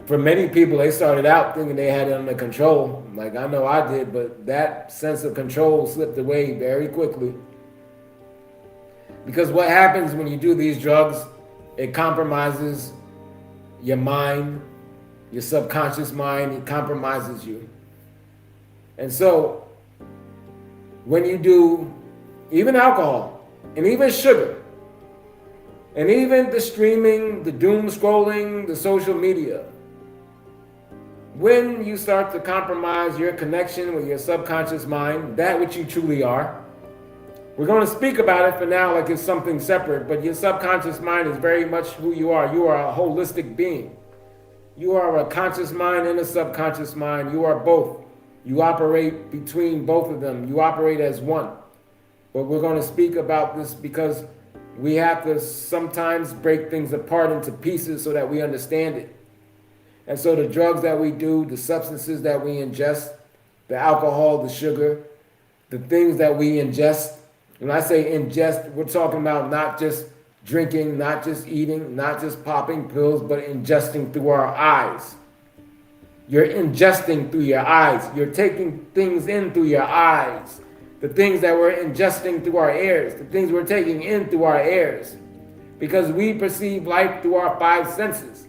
For many people, they started out thinking they had it under control. Like I know I did, but that sense of control slipped away very quickly. Because what happens when you do these drugs, it compromises your mind, your subconscious mind, it compromises you. And so, when you do even alcohol, and even sugar, and even the streaming, the doom scrolling, the social media, when you start to compromise your connection with your subconscious mind, that which you truly are, we're going to speak about it for now like it's something separate, but your subconscious mind is very much who you are. You are a holistic being. You are a conscious mind and a subconscious mind. You are both. You operate between both of them. You operate as one. But we're going to speak about this because we have to sometimes break things apart into pieces so that we understand it. And so the drugs that we do, the substances that we ingest, the alcohol, the sugar, the things that we ingest. When I say ingest, we're talking about not just drinking, not just eating, not just popping pills, but ingesting through our eyes. You're ingesting through your eyes. You're taking things in through your eyes. The things that we're ingesting through our ears, the things we're taking in through our ears. Because we perceive life through our five senses.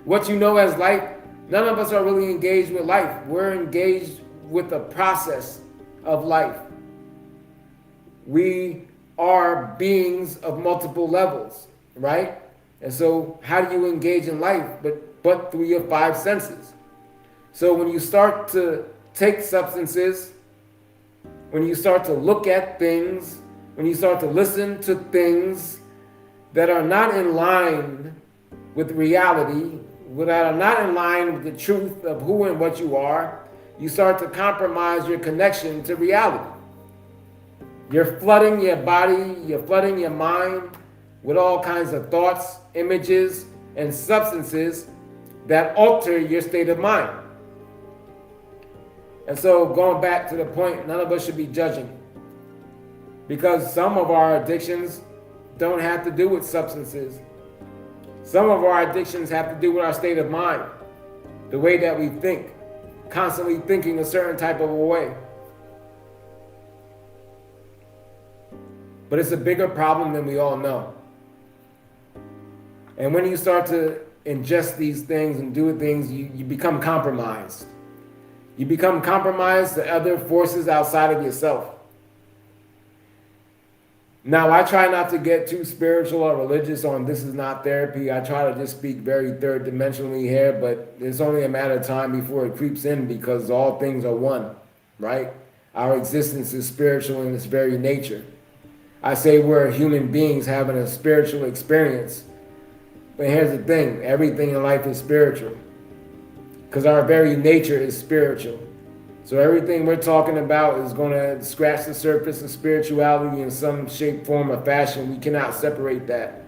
What you know as life, none of us are really engaged with life. We're engaged with the process of life. We are beings of multiple levels, right? And so how do you engage in life but through your five senses? So when you start to take substances, when you start to look at things, when you start to listen to things that are not in line with reality, that are not in line with the truth of who and what you are, you start to compromise your connection to reality. You're flooding your body, you're flooding your mind with all kinds of thoughts, images, and substances that alter your state of mind. And so going back to the point, none of us should be judging. Because some of our addictions don't have to do with substances. Some of our addictions have to do with our state of mind, the way that we think, constantly thinking a certain type of a way. But it's a bigger problem than we all know. And when you start to ingest these things and do things, you become compromised. You become compromised to other forces outside of yourself. Now, I try not to get too spiritual or religious on this is not therapy. I try to just speak very third dimensionally here, but it's only a matter of time before it creeps in because all things are one, right? Our existence is spiritual in its very nature. I say we're human beings having a spiritual experience. But here's the thing, everything in life is spiritual. Because our very nature is spiritual. So everything we're talking about is going to scratch the surface of spirituality in some shape, form, or fashion. We cannot separate that.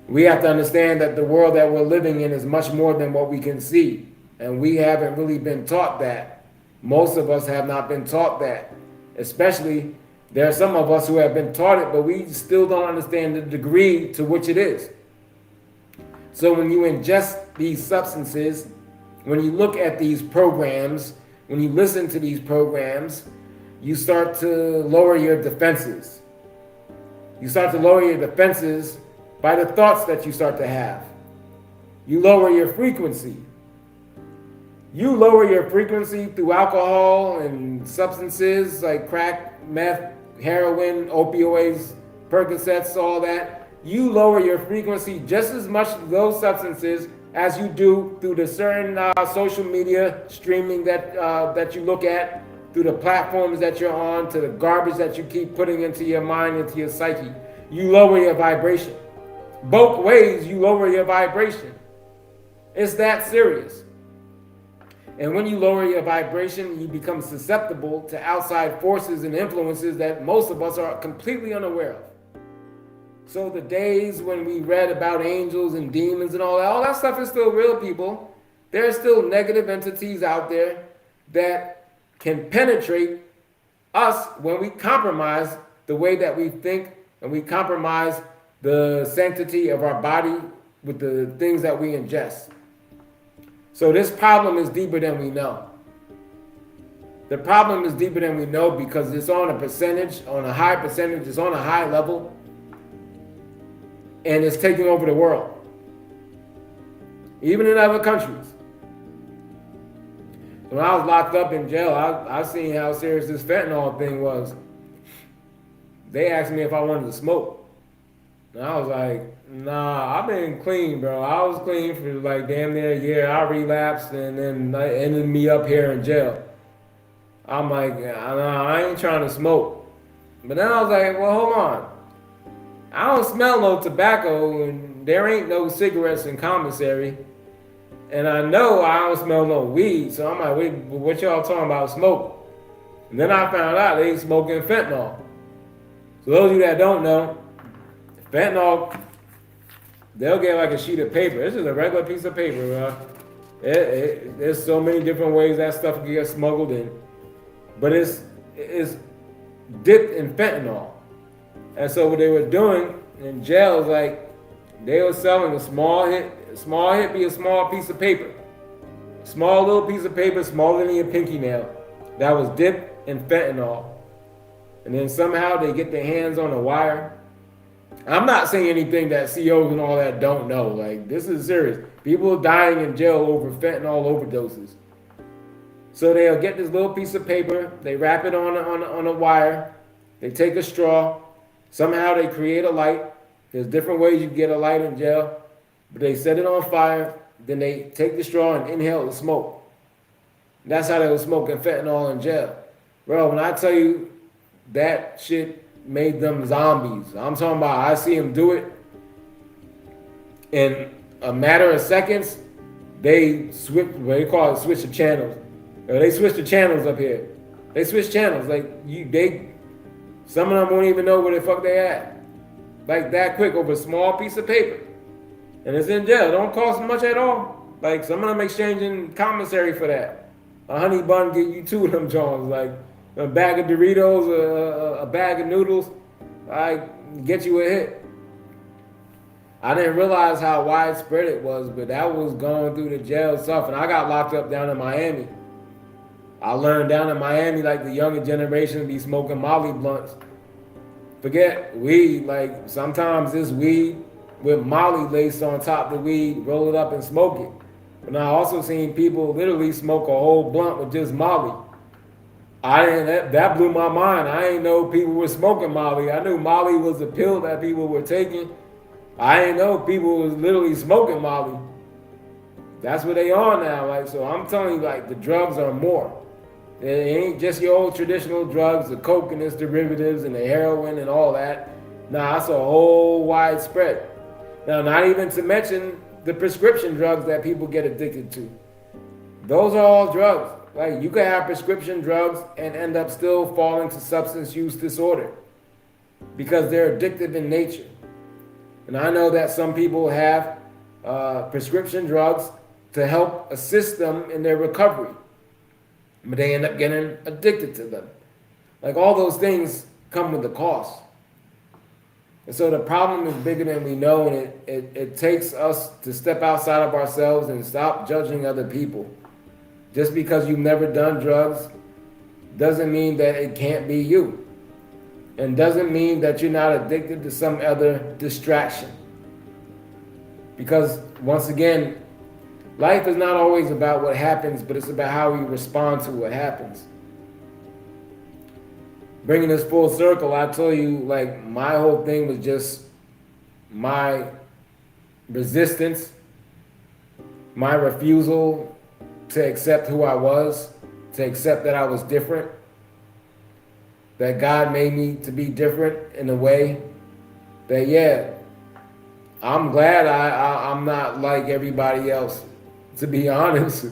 We have to understand that the world that we're living in is much more than what we can see. And we haven't really been taught that. Most of us have not been taught that. Especially, there are some of us who have been taught it, but we still don't understand the degree to which it is. So when you ingest these substances, when you look at these programs, when you listen to these programs, you start to lower your defenses. You start to lower your defenses by the thoughts that you start to have. You lower your frequency. You lower your frequency through alcohol and substances like crack, meth, heroin, opioids, Percocets, all that. You lower your frequency just as much those substances as you do through the certain social media streaming that you look at, through the platforms that you're on, to the garbage that you keep putting into your mind, into your psyche. You lower your vibration. Both ways you lower your vibration. It's that serious. And when you lower your vibration, you become susceptible to outside forces and influences that most of us are completely unaware of. So the days when we read about angels and demons and all that stuff is still real, people. There are still negative entities out there that can penetrate us when we compromise the way that we think and we compromise the sanctity of our body with the things that we ingest. So this problem is deeper than we know. The problem is deeper than we know because it's on a percentage, on a high percentage, it's on a high level, and it's taking over the world, even in other countries. When I was locked up in jail, I seen how serious this fentanyl thing was. They asked me if I wanted to smoke. And I was like, nah, I've been clean, bro. I was clean for like damn near a year. I relapsed and then ended me up here in jail. I'm like, nah, I ain't trying to smoke. But then I was like, well, hold on. I don't smell no tobacco and there ain't no cigarettes in commissary. And I know I don't smell no weed. So I'm like, wait, what y'all talking about smoke? And then I found out they smoking fentanyl. So those of you that don't know, fentanyl, they'll get like a sheet of paper. This is a regular piece of paper, bro. There's so many different ways that stuff can get smuggled in. But it's dipped in fentanyl. And so what they were doing in jail is like, they were selling a small hit be a small piece of paper. Small little piece of paper, smaller than your pinky nail, that was dipped in fentanyl. And then somehow they get their hands on a wire. I'm not saying anything that COs and all that don't know. Like, this is serious. People are dying in jail over fentanyl overdoses. So they'll get this little piece of paper, they wrap it on a wire, they take a straw, somehow they create a light. There's different ways you get a light in jail. But they set it on fire, then they take the straw and inhale the smoke. That's how they were smoking fentanyl in jail. Bro, when I tell you that shit made them zombies, I'm talking about I see them do it. In a matter of seconds, they switch, what they call it, switch the channels. They switch the channels up here. They switch channels. Like, some of them won't even know where the fuck they at. Like that quick over a small piece of paper. And it's in jail. It don't cost much at all. Like, some of them exchanging commissary for that. A honey bun get you two of them Jones. Like a bag of Doritos, a bag of noodles, I get you a hit. I didn't realize how widespread it was, but that was going through the jail stuff. And I got locked up down in Miami. I learned down in Miami, like, the younger generation be smoking Molly blunts. Forget weed. Like, sometimes this weed with Molly laced on top of the weed, roll it up and smoke it. But I also seen people literally smoke a whole blunt with just Molly. That blew my mind. I didn't know people were smoking Molly. I knew Molly was a pill that people were taking. I didn't know people was literally smoking Molly. That's what they on now. Like, so I'm telling you, like, the drugs are more. It ain't just your old traditional drugs, the coke and its derivatives and the heroin and all that. Nah, that's a whole widespread. Now, not even to mention the prescription drugs that people get addicted to. Those are all drugs. Like, you could have prescription drugs and end up still falling to substance use disorder because they're addictive in nature. And I know that some people have prescription drugs to help assist them in their recovery, but they end up getting addicted to them. Like, all those things come with a cost. And so the problem is bigger than we know, and it takes us to step outside of ourselves and stop judging other people. Just because you've never done drugs doesn't mean that it can't be you. And doesn't mean that you're not addicted to some other distraction. Because, once again, life is not always about what happens, but it's about how we respond to what happens. Bringing this full circle, I tell you, like, my whole thing was just my resistance, my refusal to accept who I was, to accept that I was different, that God made me to be different in a way that, yeah, I'm glad I'm not like everybody else, to be honest.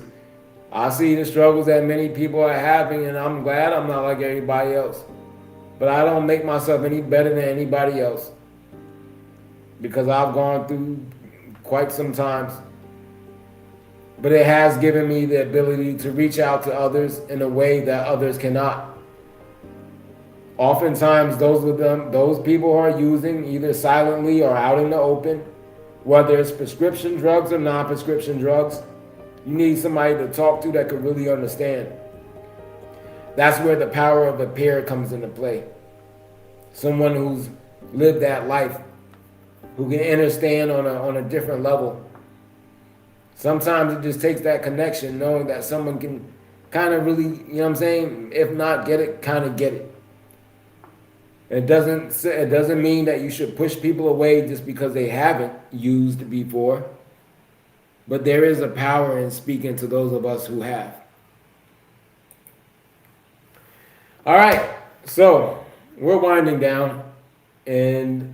I see the struggles that many people are having, and I'm glad I'm not like everybody else. But I don't make myself any better than anybody else because I've gone through quite some times. But it has given me the ability to reach out to others in a way that others cannot. Oftentimes, those people who are using either silently or out in the open, whether it's prescription drugs or non-prescription drugs, you need somebody to talk to that could really understand. That's where the power of a peer comes into play. Someone who's lived that life, who can understand on a different level. Sometimes it just takes that connection, knowing that someone can kind of really, you know what I'm saying? If not get it, kind of get it. It doesn't mean that you should push people away just because they haven't used before. But there is a power in speaking to those of us who have. All right, so we're winding down, and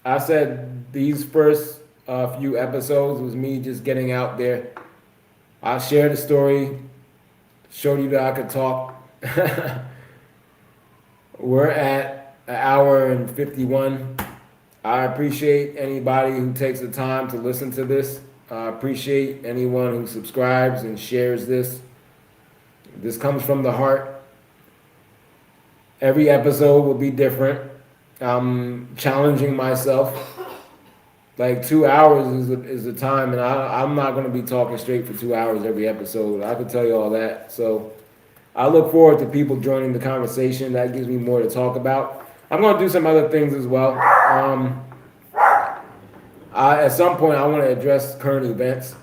I said these first few episodes was me just getting out there. I shared a story, showed you that I could talk. We're at an hour and 51. I appreciate anybody who takes the time to listen to this. I appreciate anyone who subscribes and shares this. This comes from the heart. Every episode will be different. I'm challenging myself. Like 2 hours is the time, and I'm not going to be talking straight for 2 hours every episode. I can tell you all that. So I look forward to people joining the conversation. That gives me more to talk about. I'm going to do some other things as well. At some point, I want to address current events.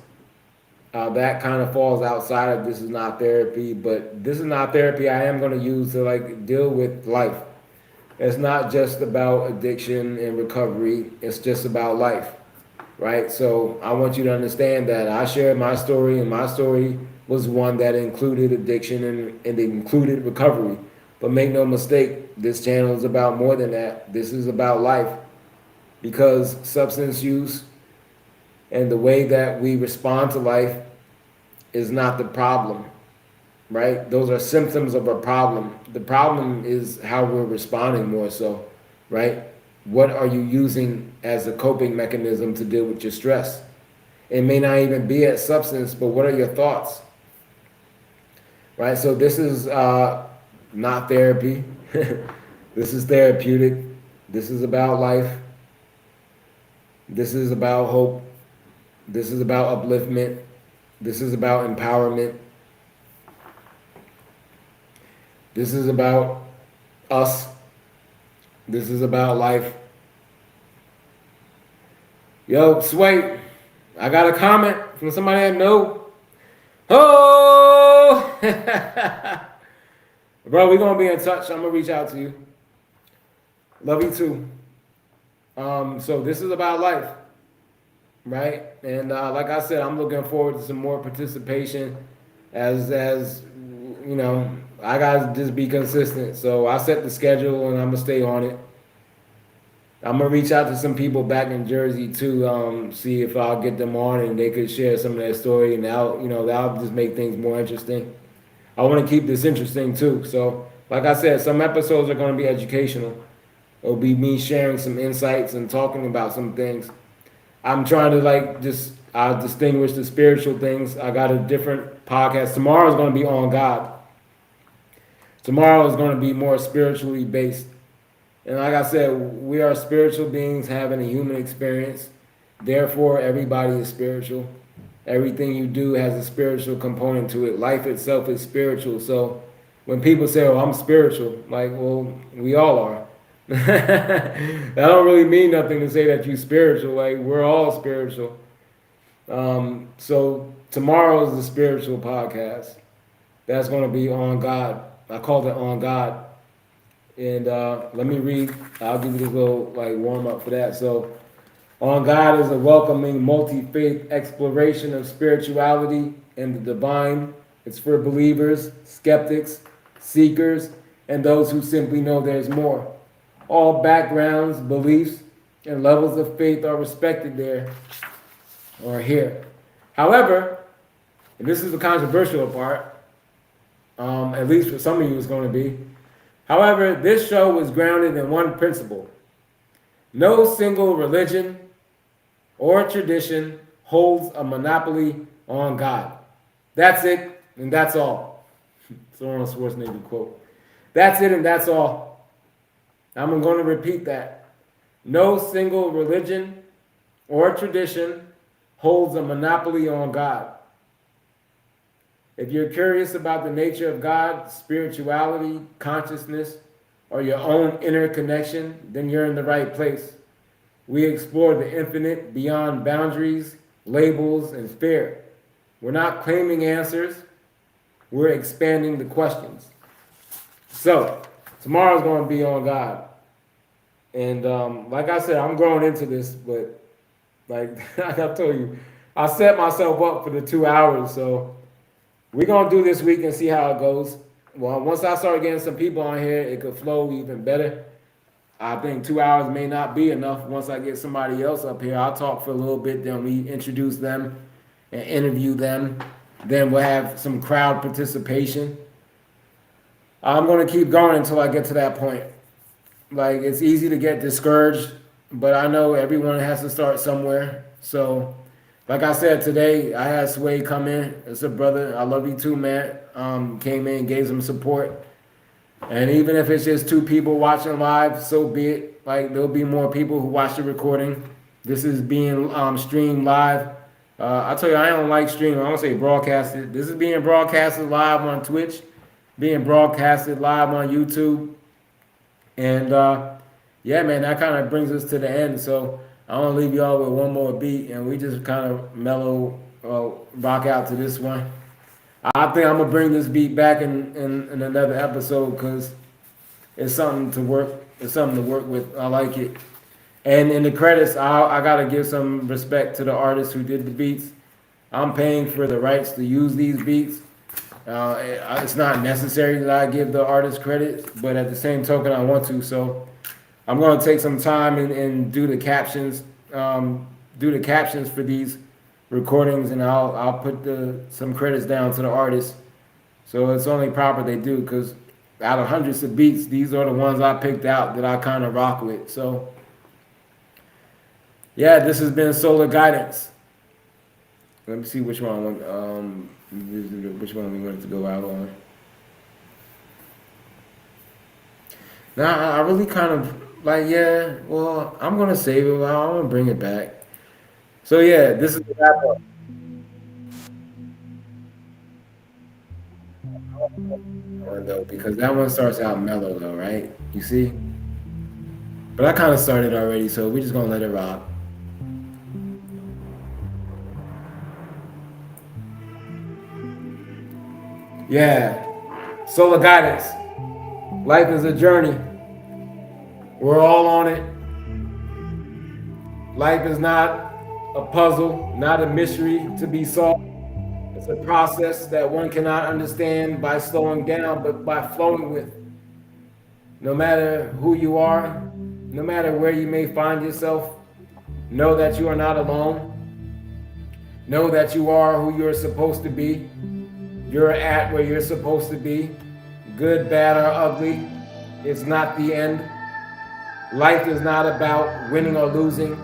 That kind of falls outside of This Is Not Therapy, but This Is Not Therapy I am going to use to like deal with life. It's not just about addiction and recovery. It's just about life, right? So I want you to understand that I shared my story, and my story was one that included addiction and it included recovery. But make no mistake, this channel is about more than that. This is about life, because substance use and the way that we respond to life is not the problem, right? Those are symptoms of a problem. The problem is how we're responding more so, right? What are you using as a coping mechanism to deal with your stress? It may not even be a substance, but what are your thoughts? Right? So this is not therapy. This is therapeutic. This is about life. This is about hope. This is about upliftment. This is about empowerment. This is about us. This is about life. Yo, Sway, I got a comment from somebody I know. Oh! Bro, we're going to be in touch. I'm going to reach out to you. Love you too. So this is about life, right? And like I said, I'm looking forward to some more participation as you know, I got to just be consistent. So I set the schedule and I'm going to stay on it. I'm going to reach out to some people back in Jersey too, see if I'll get them on and they could share some of their story, and that'll just make things more interesting. I want to keep this interesting too. So like I said, some episodes are going to be educational. It'll be me sharing some insights and talking about some things. I'm trying to distinguish the spiritual things. I got a different podcast. Tomorrow is going to be on God. Tomorrow is going to be more spiritually based. And like I said, we are spiritual beings having a human experience. Therefore, everybody is spiritual. Everything you do has a spiritual component to it. Life itself is spiritual. So when people say, oh, I'm spiritual, like, well, we all are. That don't really mean nothing to say that you're spiritual. Like, we're all spiritual. So tomorrow is the spiritual podcast. That's going to be on God. I called it On God. And let me read. I'll give you this little warm up for that. So, On God is a welcoming, multi-faith exploration of spirituality and the divine. It's for believers, skeptics, seekers, and those who simply know there's more. All backgrounds, beliefs, and levels of faith are respected there or here. However, And this is the controversial part, at least for some of you it's going to be. However, this show was grounded in one principle. No single religion or tradition holds a monopoly on God. That's it, and that's all. It's Arnold Schwarzenegger quote. That's it, and that's all. I'm going to repeat that. No single religion or tradition holds a monopoly on God. If you're curious about the nature of God, spirituality, consciousness, or your own inner connection, then you're in the right place. We explore the infinite beyond boundaries, labels, and fear. We're not claiming answers. We're expanding the questions. So, tomorrow's going to be on God. And like I said, I'm growing into this, but like I told you, I set myself up for the 2 hours. So we're going to do this week and see how it goes. Well, once I start getting some people on here, it could flow even better. I think 2 hours may not be enough. Once I get somebody else up here, I'll talk for a little bit, then we introduce them and interview them. Then we'll have some crowd participation. I'm going to keep going until I get to that point. Like, it's easy to get discouraged, but I know everyone has to start somewhere. So, like I said, today I had Sway come in. It's a brother. I love you too, man. Came in, gave some support. And even if it's just 2 people watching live, so be it. Like, there'll be more people who watch the recording. This is being streamed live. I tell you, I don't like streaming. I don't say broadcasted. This is being broadcasted live on Twitch, being broadcasted live on YouTube. And yeah, man, that kind of brings us to the end. So I want to leave y'all with one more beat, and we just kind of mellow rock out to this one. I think I'm gonna bring this beat back in another episode because it's something to work. It's something to work with. I like it. And in the credits, I gotta give some respect to the artists who did the beats. I'm paying for the rights to use these beats. It's not necessary that I give the artist credit, but at the same token, I want to. So I'm gonna take some time and do the captions, for these recordings, and I'll put some credits down to the artists. So it's only proper they do, because out of hundreds of beats, these are the ones I picked out that I kind of rock with. So yeah, this has been SOULar Guidance. Let me see which one we wanted to go out on. Now I really kind of like, yeah, well, I'm gonna save it. Well, I'm gonna bring it back. So yeah, this is the wrap up. Though, because that one starts out mellow though, right? You see? But I kind of started already, so we're just gonna let it rock. Yeah, SOULar Guidance. Life is a journey. We're all on it. Life is not a puzzle, not a mystery to be solved. It's a process that one cannot understand by slowing down, but by flowing with. No matter who you are, no matter where you may find yourself, know that you are not alone. Know that you are who you're supposed to be. You're at where you're supposed to be. Good, bad, or ugly, it's not the end. Life is not about winning or losing.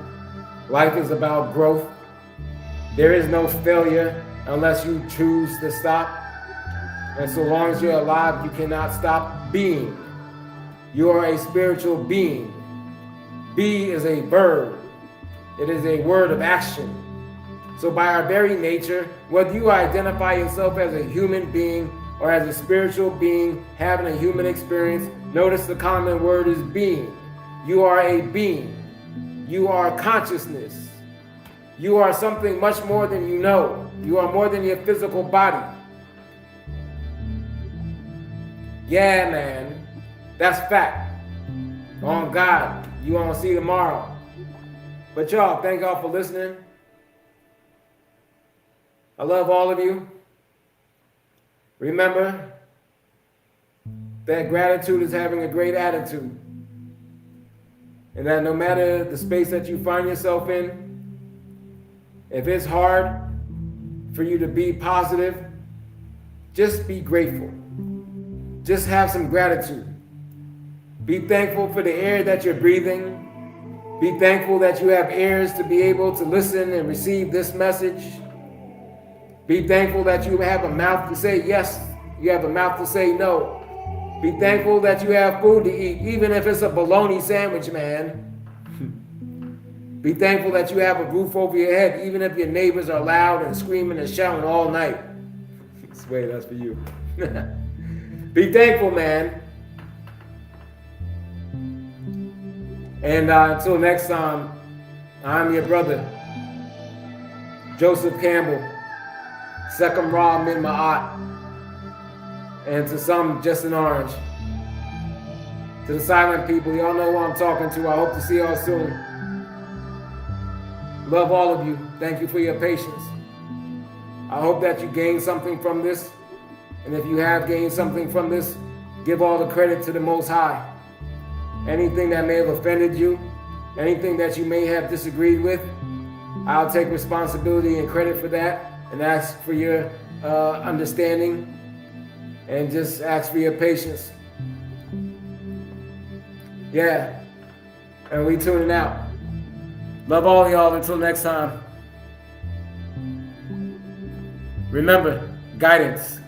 Life is about growth. There is no failure unless you choose to stop. And so long as you're alive, you cannot stop being. You are a spiritual being. Be is a verb. It is a word of action. So by our very nature, whether you identify yourself as a human being or as a spiritual being having a human experience, notice the common word is being. You are a being. You are consciousness. You are something much more than you know. You are more than your physical body. Yeah, man. That's fact. On God. You won't see tomorrow. But y'all, thank y'all for listening. I love all of you. Remember that gratitude is having a great attitude. And that no matter the space that you find yourself in, if it's hard, for you to be positive, just be grateful. Just have some gratitude. Be thankful for the air that you're breathing. Be thankful that you have ears to be able to listen and receive this message. Be thankful that you have a mouth to say yes. You have a mouth to say no. Be thankful that you have food to eat, even if it's a bologna sandwich, man. Be thankful that you have a roof over your head, even if your neighbors are loud and screaming and shouting all night. Sway, that's for you. Be thankful, man. And until next time, I'm your brother, Joseph Campbell, Sekam Ra Min Ma'at, and to some, just an orange. To the silent people, y'all know who I'm talking to. I hope to see y'all soon. Love all of you. Thank you for your patience. I hope that you gained something from this. And if you have gained something from this, give all the credit to the Most High. Anything that may have offended you, anything that you may have disagreed with, I'll take responsibility and credit for that and ask for your understanding and just ask for your patience. Yeah, and we tuning out. Love all y'all until next time. Remember, guidance.